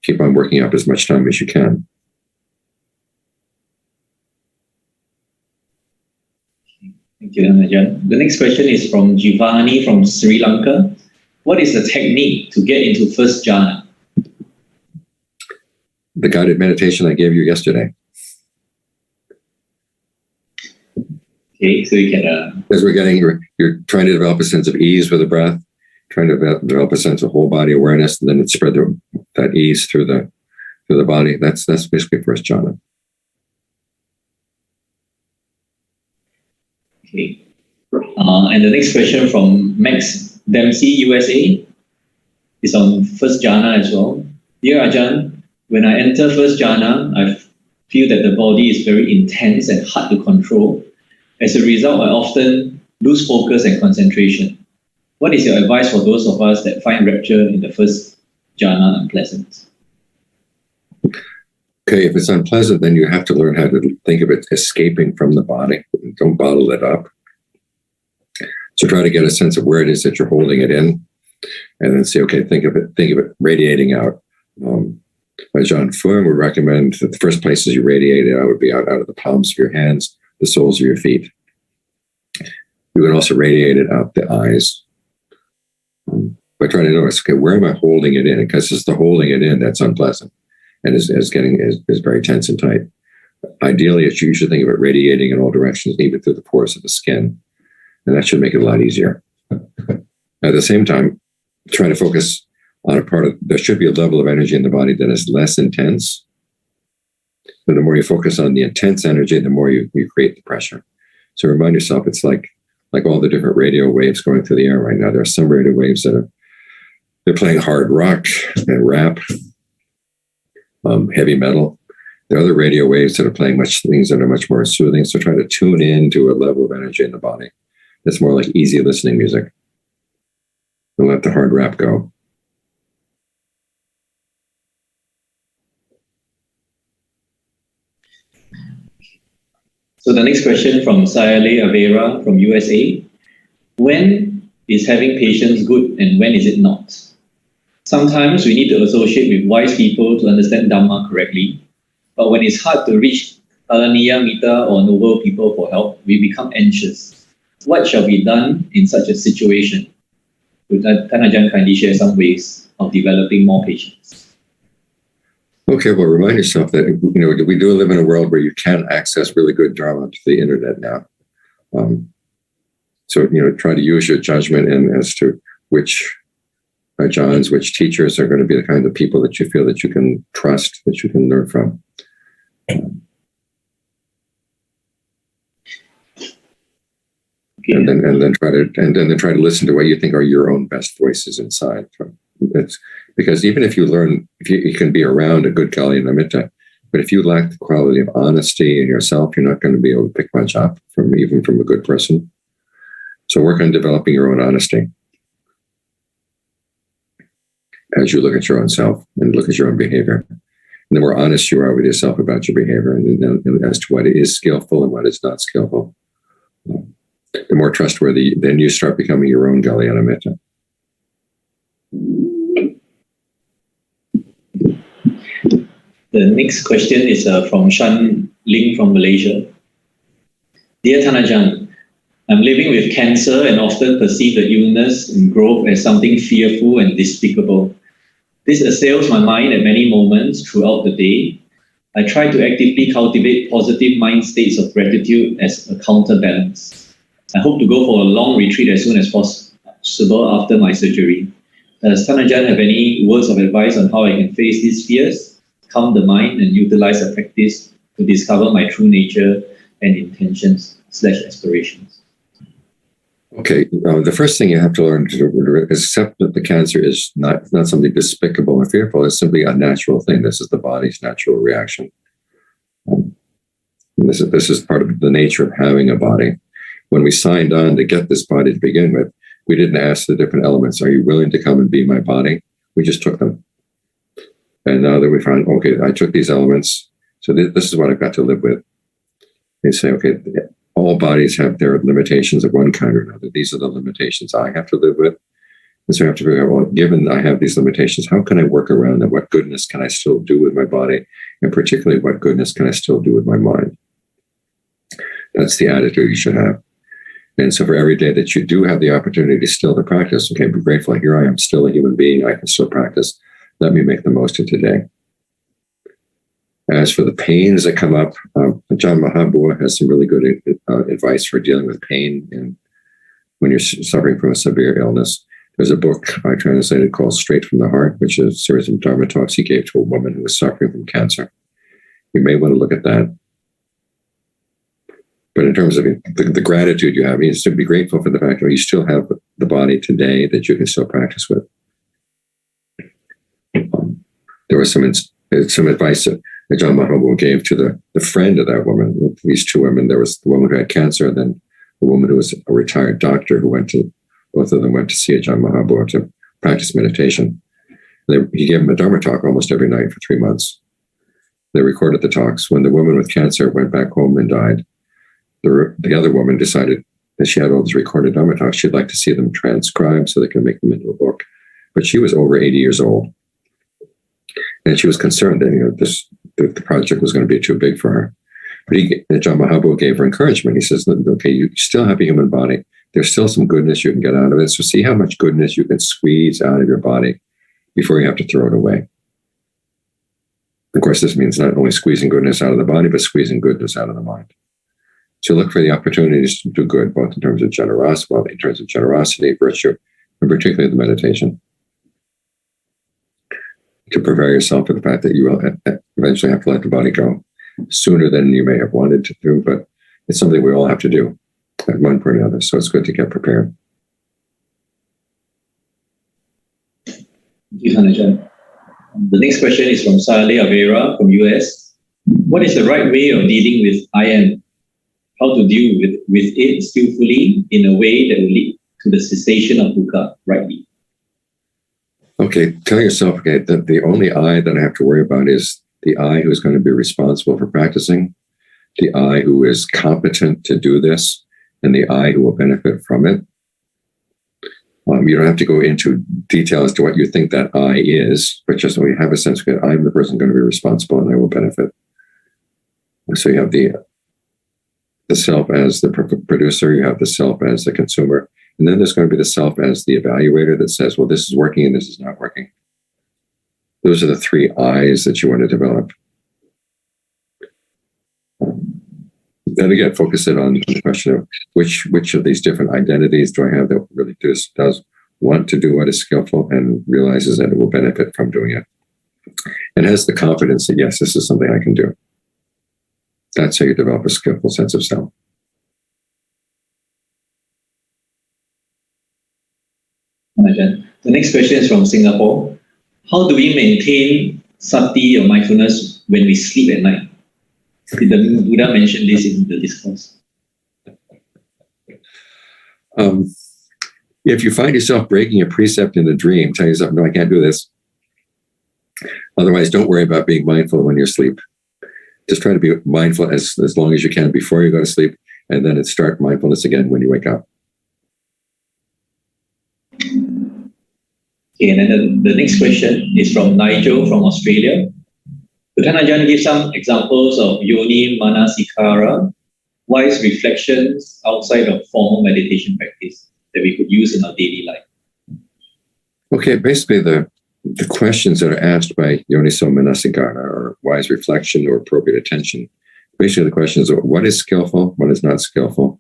Keep on working up as much time as you can. Thank you, Ajahn. The next question is from Jivani from Sri Lanka. What is the technique to get into first jhana? The guided meditation I gave you yesterday. Okay, so you can... As you're trying to develop a sense of ease with the breath, trying to develop a sense of whole body awareness, and then it spread that ease through the body. That's basically first jhana. Okay. And the next question from Max Dempsey, USA, is on first jhana as well. Dear Ajahn, when I enter first jhana, I feel that the body is very intense and hard to control. As a result, I often lose focus and concentration. What is your advice for those of us that find rapture in the first jhana unpleasant? Okay, if it's unpleasant, then you have to learn how to think of it escaping from the body. Don't bottle it up. So try to get a sense of where it is that you're holding it in, and then say, okay, think of it radiating out. Ajahn Fuang would recommend that the first places you radiate it out would be out of the palms of your hands, the soles of your feet. You can also radiate it out the eyes. By trying to notice, okay, where am I holding it in? Because it's the holding it in that's unpleasant and is very tense and tight. Ideally, you should think of it radiating in all directions, even through the pores of the skin. And that should make it a lot easier. At the same time, try to focus on a part of, there should be a level of energy in the body that is less intense. And the more you focus on the intense energy, the more you create the pressure. So remind yourself, it's like all the different radio waves going through the air right now. There are some radio waves they're playing hard rock and rap, heavy metal. There are other radio waves that are playing things that are much more soothing. So try to tune in to a level of energy in the body that's more like easy listening music. And let the hard rap go. So the next question from Sayale Avera from USA. When is having patience good and when is it not? Sometimes we need to associate with wise people to understand Dhamma correctly. But when it's hard to reach Kalaniya Mita or noble people for help, we become anxious. What shall be done in such a situation? Would Ajahn kindly share some ways of developing more patience? Okay, well, remind yourself that we do live in a world where you can access really good Dharma to the internet now. So try to use your judgment as to which Ajahns, which teachers are going to be the kind of people that you feel that you can trust, that you can learn from. Okay. And then try to listen to what you think are your own best voices inside. It's because even if you can be around a good Kalyanamitta, but if you lack the quality of honesty in yourself, you're not going to be able to pick much up even from a good person. So work on developing your own honesty as you look at your own self and look at your own behavior. And the more honest you are with yourself about your behavior and as to what is skillful and what is not skillful, the more trustworthy, then you start becoming your own Kalyanamitta. The next question is from Shan Ling from Malaysia. Dear Thanajan, I'm living with cancer and often perceive the illness and growth as something fearful and despicable. This assails my mind at many moments throughout the day. I try to actively cultivate positive mind states of gratitude as a counterbalance. I hope to go for a long retreat as soon as possible after my surgery. Does Thanajan have any words of advice on how I can face these fears, calm the mind, and utilize a practice to discover my true nature and intentions/aspirations? Okay, the first thing you have to learn to accept that the cancer is not something despicable and fearful. It's simply a natural thing. This is the body's natural reaction. This is part of the nature of having a body. When we signed on to get this body to begin with, we didn't ask the different elements, are you willing to come and be my body? We just took them. And now that we found, okay, I took these elements, so this is what I've got to live with. They say, okay, all all bodies have their limitations of one kind or another. These are the limitations I have to live with. And so I have to figure out, well, given I have these limitations, how can I work around them? What goodness can I still do with my body? And particularly, what goodness can I still do with my mind? That's the attitude you should have. And so for every day that you do have the opportunity still to practice, okay, be grateful. Here I am, still a human being. I can still practice. Let me make the most of today. As for the pains that come up, Ajahn Mahabua has some really good advice for dealing with pain and when you're suffering from a severe illness. There's a book I translated called Straight from the Heart, which is a series of Dharma talks he gave to a woman who was suffering from cancer. You may want to look at that. But in terms of the gratitude you have, you should be grateful for the fact that you still have the body today that you can still practice with. There was some advice that Ajahn Mahabua gave to the friend of that woman. These two women, there was the woman who had cancer, and then a woman who was a retired doctor who both of them went to see Ajahn Mahabua to practice meditation. He gave them a Dharma talk almost every night for 3 months. They recorded the talks. When the woman with cancer went back home and died, the other woman decided that she had all these recorded Dharma talks. She'd like to see them transcribed so they could make them into a book. But she was over 80 years old. And she was concerned that the project was going to be too big for her. But Ajahn Mahabua gave her encouragement. He says, okay, you still have a human body. There's still some goodness you can get out of it. So see how much goodness you can squeeze out of your body before you have to throw it away. Of course, this means not only squeezing goodness out of the body, but squeezing goodness out of the mind. So look for the opportunities to do good, both in terms of generosity, virtue, and particularly the meditation. To prepare yourself for the fact that you will eventually have to let the body go sooner than you may have wanted to do, but it's something we all have to do at one point or another. So it's good to get prepared. Thank you, Ajahn. The next question is from Saleh Avera from US. What is the right way of dealing with I am? How to deal with it skillfully in a way that will lead to the cessation of dukkha rightly? Okay, tell yourself, okay, that the only I that I have to worry about is the I who is going to be responsible for practicing, the I who is competent to do this, and the I who will benefit from it. You don't have to go into detail as to what you think that I is, but just so you have a sense that I'm the person going to be responsible and I will benefit. So you have the self as the producer, you have the self as the consumer, and then there's going to be the self as the evaluator that says, well, this is working and this is not working. Those are the three I's that you want to develop. Then again, focus it on the question of which of these different identities do I have that really does want to do what is skillful and realizes that it will benefit from doing it. And has the confidence that, yes, this is something I can do. That's how you develop a skillful sense of self. The next question is from Singapore. How do we maintain sati or mindfulness when we sleep at night? Did the Buddha mention this in the discourse? If you find yourself breaking a precept in a dream, tell yourself, no, I can't do this. Otherwise, don't worry about being mindful when you're asleep. Just try to be mindful as long as you can before you go to sleep, and then start mindfulness again when you wake up. Okay, and then the next question is from Nigel from Australia. Could Ajahn give some examples of yoni manasikara, wise reflections outside of formal meditation practice that we could use in our daily life? Okay, basically the questions that are asked by yoniso manasikara or wise reflection or appropriate attention, basically the questions are what is skillful, what is not skillful?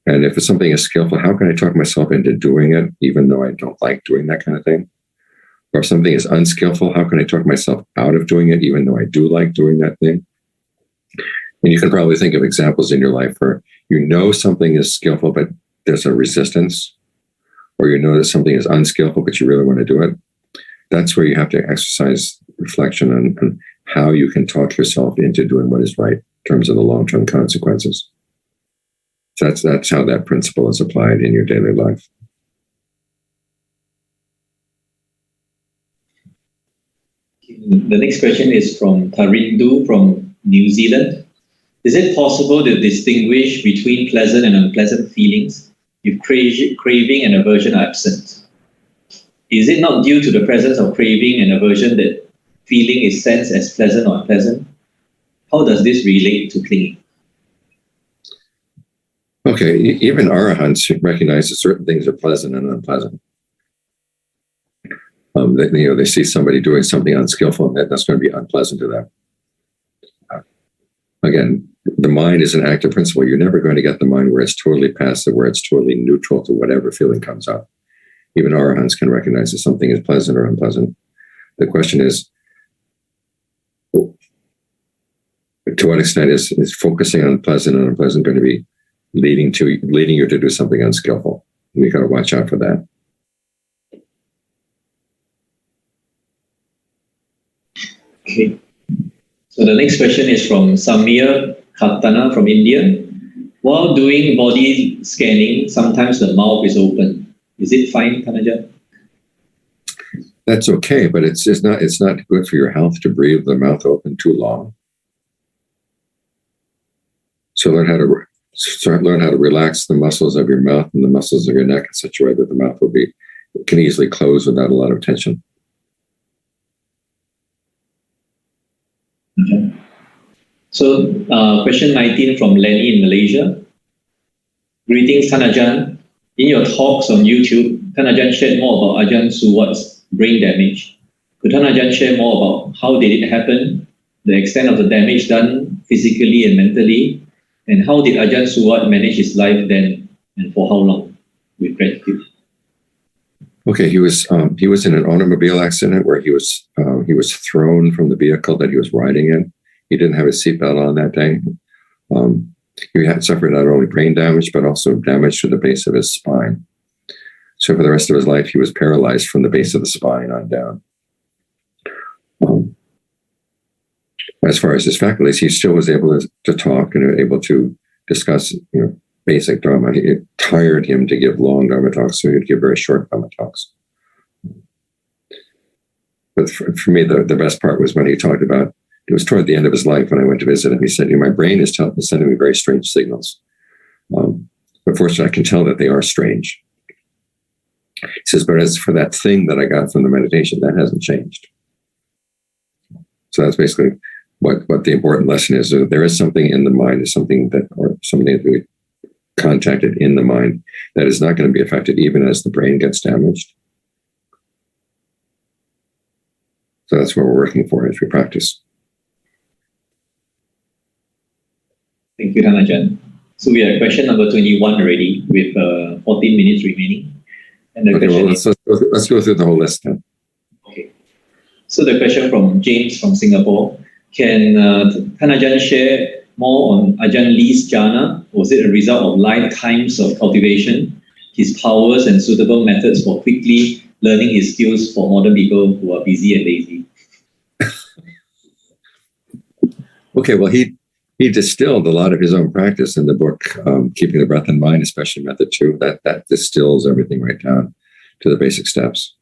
And if something is skillful, how can I talk myself into doing it, even though I don't like doing that kind of thing? Or if something is unskillful, how can I talk myself out of doing it, even though I do like doing that thing? And you can probably think of examples in your life where you know something is skillful, but there's a resistance, or you know that something is unskillful, but you really want to do it. That's where you have to exercise reflection on how you can talk yourself into doing what is right in terms of the long-term consequences. So that's how that principle is applied in your daily life. The next question is from Tarindu from New Zealand. Is it possible to distinguish between pleasant and unpleasant feelings if craving and aversion are absent? Is it not due to the presence of craving and aversion that feeling is sensed as pleasant or unpleasant? How does this relate to clinging? Okay, even arahants recognize that certain things are pleasant and unpleasant. They see somebody doing something unskillful, and that's going to be unpleasant to them. Again, the mind is an active principle. You're never going to get the mind where it's totally passive, where it's totally neutral to whatever feeling comes up. Even arahants can recognize that something is pleasant or unpleasant. The question is, to what extent is focusing on pleasant and unpleasant going to be leading you to do something unskillful? And you got to watch out for that. Okay. So the next question is from Samir Khatana from India. While doing body scanning, sometimes the mouth is open. Is it fine, Thanajan? That's okay, but it's not good for your health to breathe the mouth open too long. So learn how to relax the muscles of your mouth and the muscles of your neck in such a way that the mouth can easily close without a lot of tension. Okay. So question 19 from Lenny in Malaysia. Greetings, Thanajan. In your talks on YouTube, Thanajan shared more about Ajahn Suwat's brain damage. Could Thanajan share more about how did it happen, the extent of the damage done physically and mentally, and how did Ajahn Suwat manage his life then, and for how long? With gratitude. Okay, he was in an automobile accident where he was thrown from the vehicle that he was riding in. He didn't have his seatbelt on that day. He had suffered not only brain damage but also damage to the base of his spine. So for the rest of his life, he was paralyzed from the base of the spine on down. As far as his faculties, he still was able to talk and able to discuss, basic Dhamma. It tired him to give long Dhamma talks, so he'd give very short Dhamma talks. But for me, the best part was when he talked about, it was toward the end of his life when I went to visit him. He said, my brain is sending me very strange signals. But fortunately, I can tell that they are strange. He says, but as for that thing that I got from the meditation, that hasn't changed. So that's basically what the important lesson is. There is something in the mind, is something that we contacted in the mind that is not going to be affected even as the brain gets damaged. So that's what we're working for as we practice. Thank you, Thanajan. So we are at question number 21 already with 14 minutes remaining. And the question let's go through the whole list then. Okay. So the question from James from Singapore. Can Thanajan share more on Ajahn Lee's jhana? Was it a result of lifetimes of cultivation, his powers and suitable methods for quickly learning his skills for modern people who are busy and lazy? Okay, well, he distilled a lot of his own practice in the book, Keeping the Breath in Mind, especially Method 2. That distills everything right down to the basic steps.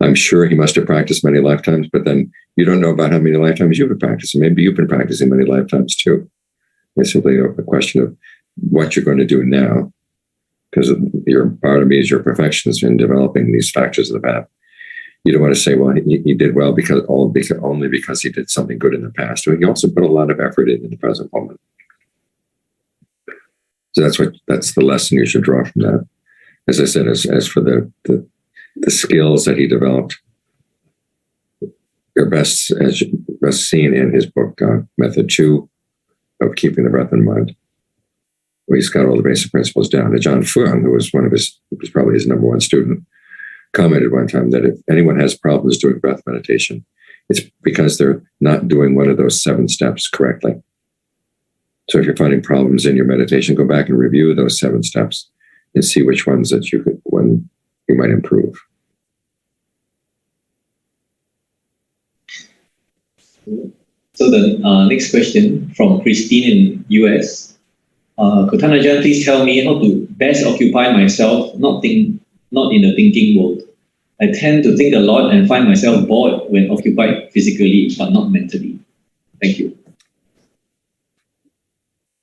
I'm sure he must have practiced many lifetimes, but then you don't know about how many lifetimes you've been practicing. Maybe you've been practicing many lifetimes too. It's simply a question of what you're going to do now, because your part of me is your perfections in developing these factors of the path. You don't want to say, well, he did well only because he did something good in the past. He also put a lot of effort in the present moment. So that's the lesson you should draw from that. As I said, as for the skills that he developed, are best seen in his book, Method 2 of Keeping the Breath in Mind, where he's got all the basic principles down. Ajahn Fuang, who was probably his number one student, commented one time that if anyone has problems doing breath meditation, it's because they're not doing one of those 7 steps correctly. So if you're finding problems in your meditation, go back and review those 7 steps and see which ones that you might improve. So the next question from Christine in US. Could Thanajan please tell me how to best occupy myself, not in the thinking world? I tend to think a lot and find myself bored when occupied physically, but not mentally. Thank you.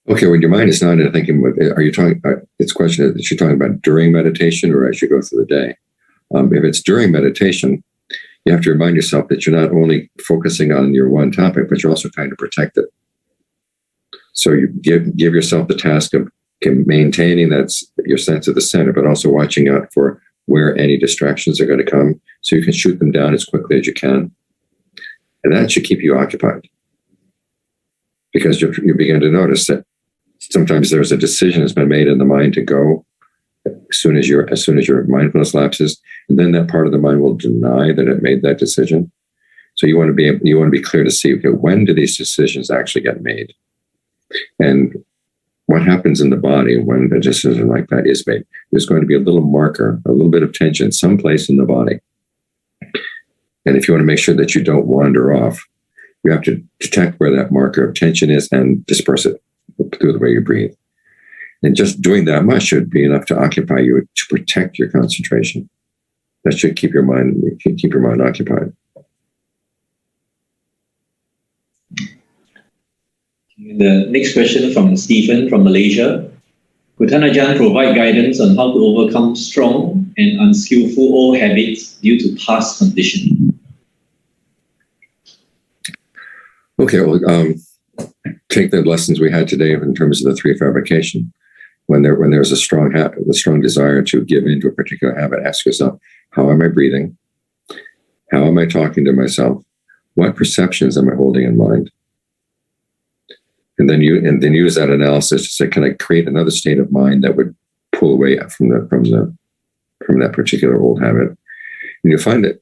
Okay, when your mind is not in thinking, are you talking? It's a question that you're talking about during meditation or as you go through the day. If it's during meditation, you have to remind yourself that you're not only focusing on your one topic, but you're also trying to protect it. So you give yourself the task of maintaining your sense of the center, but also watching out for where any distractions are going to come, so you can shoot them down as quickly as you can. And that should keep you occupied, because you begin to notice that sometimes there's a decision that's been made in the mind to go as soon as your mindfulness lapses, and then that part of the mind will deny that it made that decision. So you want to be clear to see, okay, when do these decisions actually get made, and what happens in the body when a decision like that is made. There's going to be a little marker, a little bit of tension someplace in the body. And if you want to make sure that you don't wander off, you have to detect where that marker of tension is and disperse it through the way you breathe. And just doing that much should be enough to occupy you, to protect your concentration. That should keep your mind occupied. The next question from Stephen from Malaysia. Could Ajahn provide guidance on how to overcome strong and unskillful old habits due to past conditioning? Okay, well, take the lessons we had today in terms of the three fabrication. When there's a strong desire to give into a particular habit, ask yourself, how am I breathing? How am I talking to myself? What perceptions am I holding in mind? And then use that analysis to say, can I create another state of mind that would pull away from that particular old habit? And you'll find that,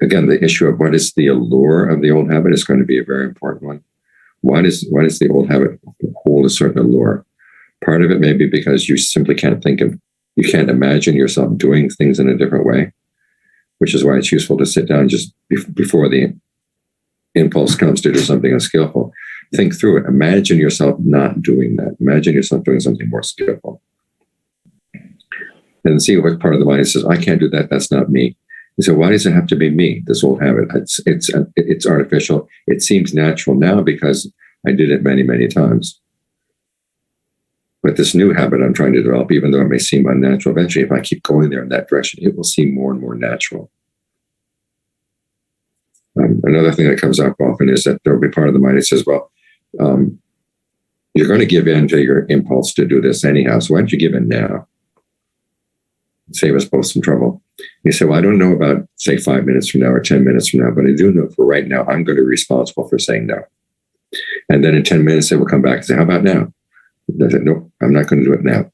again, the issue of what is the allure of the old habit is going to be a very important one. Why does the old habit hold a certain allure? Part of it may be because you simply can't imagine yourself doing things in a different way, which is why it's useful to sit down just before the impulse comes to do something unskillful. Think through it. Imagine yourself not doing that. Imagine yourself doing something more skillful. And see what part of the mind says, I can't do that. That's not me. And so why does it have to be me, this old habit? It's artificial. It seems natural now because I did it many, many times. But this new habit I'm trying to develop, even though it may seem unnatural, eventually, if I keep going there in that direction, it will seem more and more natural. Another thing that comes up often is that there will be part of the mind that says, well, you're going to give in to your impulse to do this anyhow, so why don't you give in now? Save us both some trouble. You say, well, I don't know about, say, 5 minutes from now or 10 minutes from now, but I do know for right now, I'm going to be responsible for saying no. And then in 10 minutes, they will come back and say, how about now? I said, nope, I'm not going to do it now.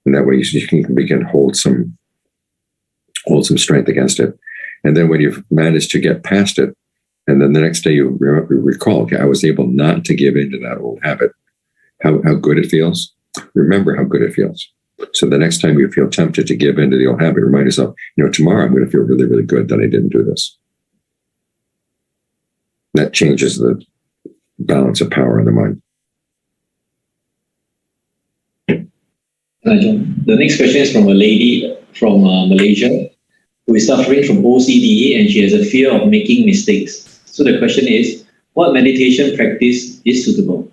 And that way you can begin to hold some strength against it. And then when you've managed to get past it, and then the next day you recall, okay, I was able not to give in to that old habit. How good it feels? Remember how good it feels. So the next time you feel tempted to give in to the old habit, remind yourself, tomorrow I'm going to feel really, really good that I didn't do this. That changes the balance of power in the mind. The next question is from a lady from Malaysia who is suffering from OCD, and she has a fear of making mistakes. So the question is, what meditation practice is suitable?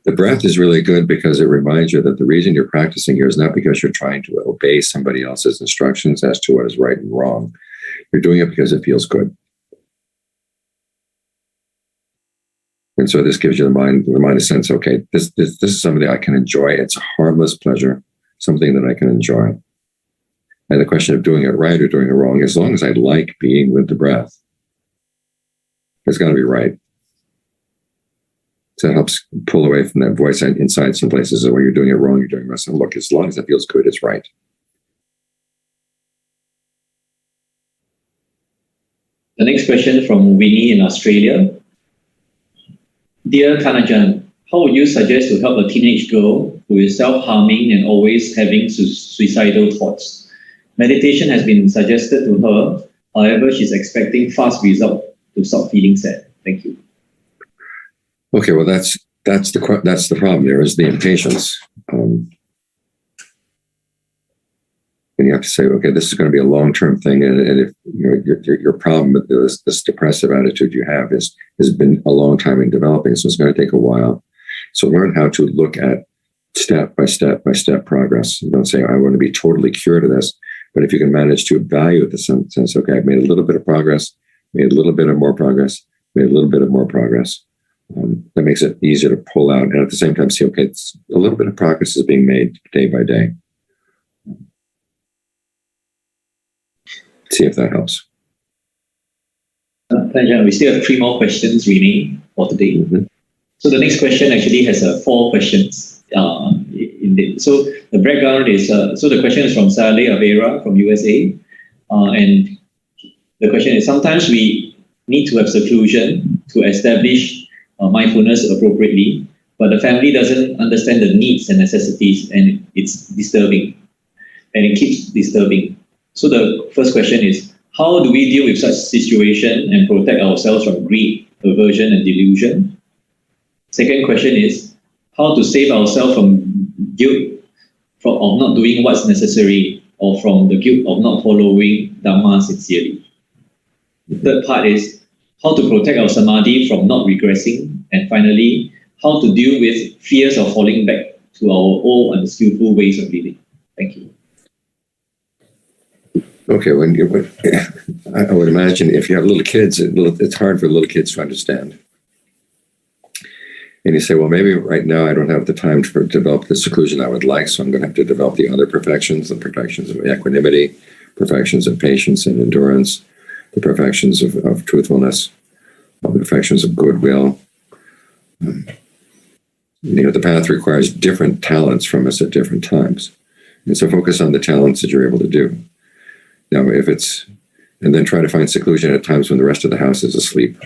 The breath is really good because it reminds you that the reason you're practicing here is not because you're trying to obey somebody else's instructions as to what is right and wrong. You're doing it because it feels good. And so this gives you the mind a sense, okay, this is something I can enjoy. It's a harmless pleasure, something that I can enjoy. And the question of doing it right or doing it wrong, as long as I like being with the breath, it's got to be right. So it helps pull away from that voice inside some places where you're doing it wrong, you're doing it wrong. So look, as long as it feels good, it's right. The next question from Winnie in Australia. Dear Ajahn, how would you suggest to help a teenage girl who is self-harming and always having suicidal thoughts? Meditation has been suggested to her. However, she's expecting fast result to stop feeling sad. Thank you. Okay, well, that's the problem. There is the impatience. And you have to say, okay, this is going to be a long-term thing. And if your problem with this depressive attitude you have has been a long time in developing, so it's going to take a while. So learn how to look at step by step by step progress. And don't say, I want to be totally cured of this. But if you can manage to evaluate the sense, okay, I've made a little bit of progress, made a little bit of more progress, made a little bit of more progress. That makes it easier to pull out. And at the same time, see, okay, a little bit of progress is being made day by day. See if that helps. We still have 3 more questions remaining for today. Mm-hmm. So the next question actually has 4 questions. So the background is, so the question is from Saleh Avera from USA. And the question is, sometimes we need to have seclusion to establish mindfulness appropriately, but the family doesn't understand the needs and necessities, and it's disturbing. And it keeps disturbing. So the first question is, how do we deal with such situation and protect ourselves from greed, aversion, and delusion? Second question is, how to save ourselves from guilt of not doing what's necessary, or from the guilt of not following Dhamma sincerely. The third part is, how to protect our samadhi from not regressing. And finally, how to deal with fears of falling back to our old unskillful ways of living. Thank you. Okay, I would imagine if you have little kids, it's hard for little kids to understand. And you say, well, maybe right now I don't have the time to develop the seclusion I would like, so I'm going to have to develop the other perfections, the perfections of equanimity, perfections of patience and endurance, the perfections of truthfulness, the perfections of goodwill. The path requires different talents from us at different times. And so focus on the talents that you're able to do. Now, and then try to find seclusion at times when the rest of the house is asleep.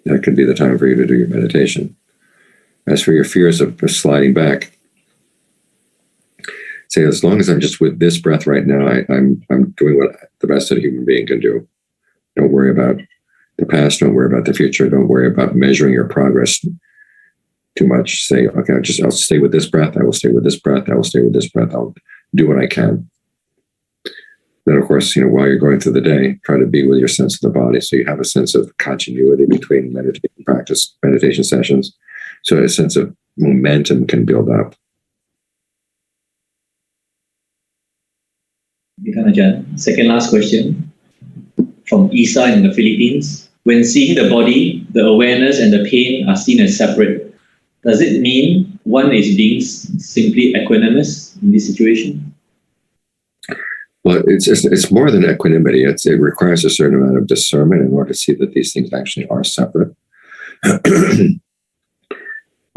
That could be the time for you to do your meditation. As for your fears of sliding back, say, as long as I'm just with this breath right now, I'm doing what the best that a human being can do. Don't worry about the past. Don't worry about the future. Don't worry about measuring your progress too much. Say, okay, I'll stay with this breath. I will stay with this breath. I will stay with this breath. I'll do what I can. Then, of course, while you're going through the day, try to be with your sense of the body, so you have a sense of continuity between meditation sessions, so a sense of momentum can build up. Ajahn. Second last question from Isa in the Philippines. When seeing the body, the awareness and the pain are seen as separate. Does it mean one is being simply equanimous in this situation? Well, it's more than equanimity. It requires a certain amount of discernment in order to see that these things actually are separate.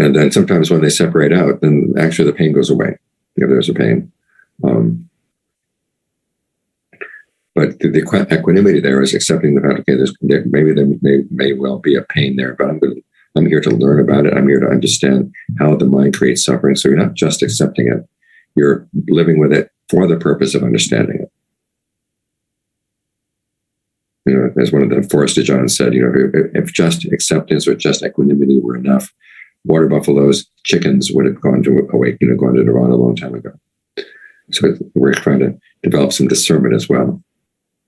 And then sometimes when they separate out, then actually the pain goes away if there's a pain. But the equanimity there is accepting the fact, okay, there may well be a pain there, but I'm here to learn about it. I'm here to understand how the mind creates suffering. So you're not just accepting it. You're living with it for the purpose of understanding it. As one of the Forest Ajahn said, if just acceptance or just equanimity were enough, water buffaloes, chickens would have gone to nirvana a long time ago. So we're trying to develop some discernment as well.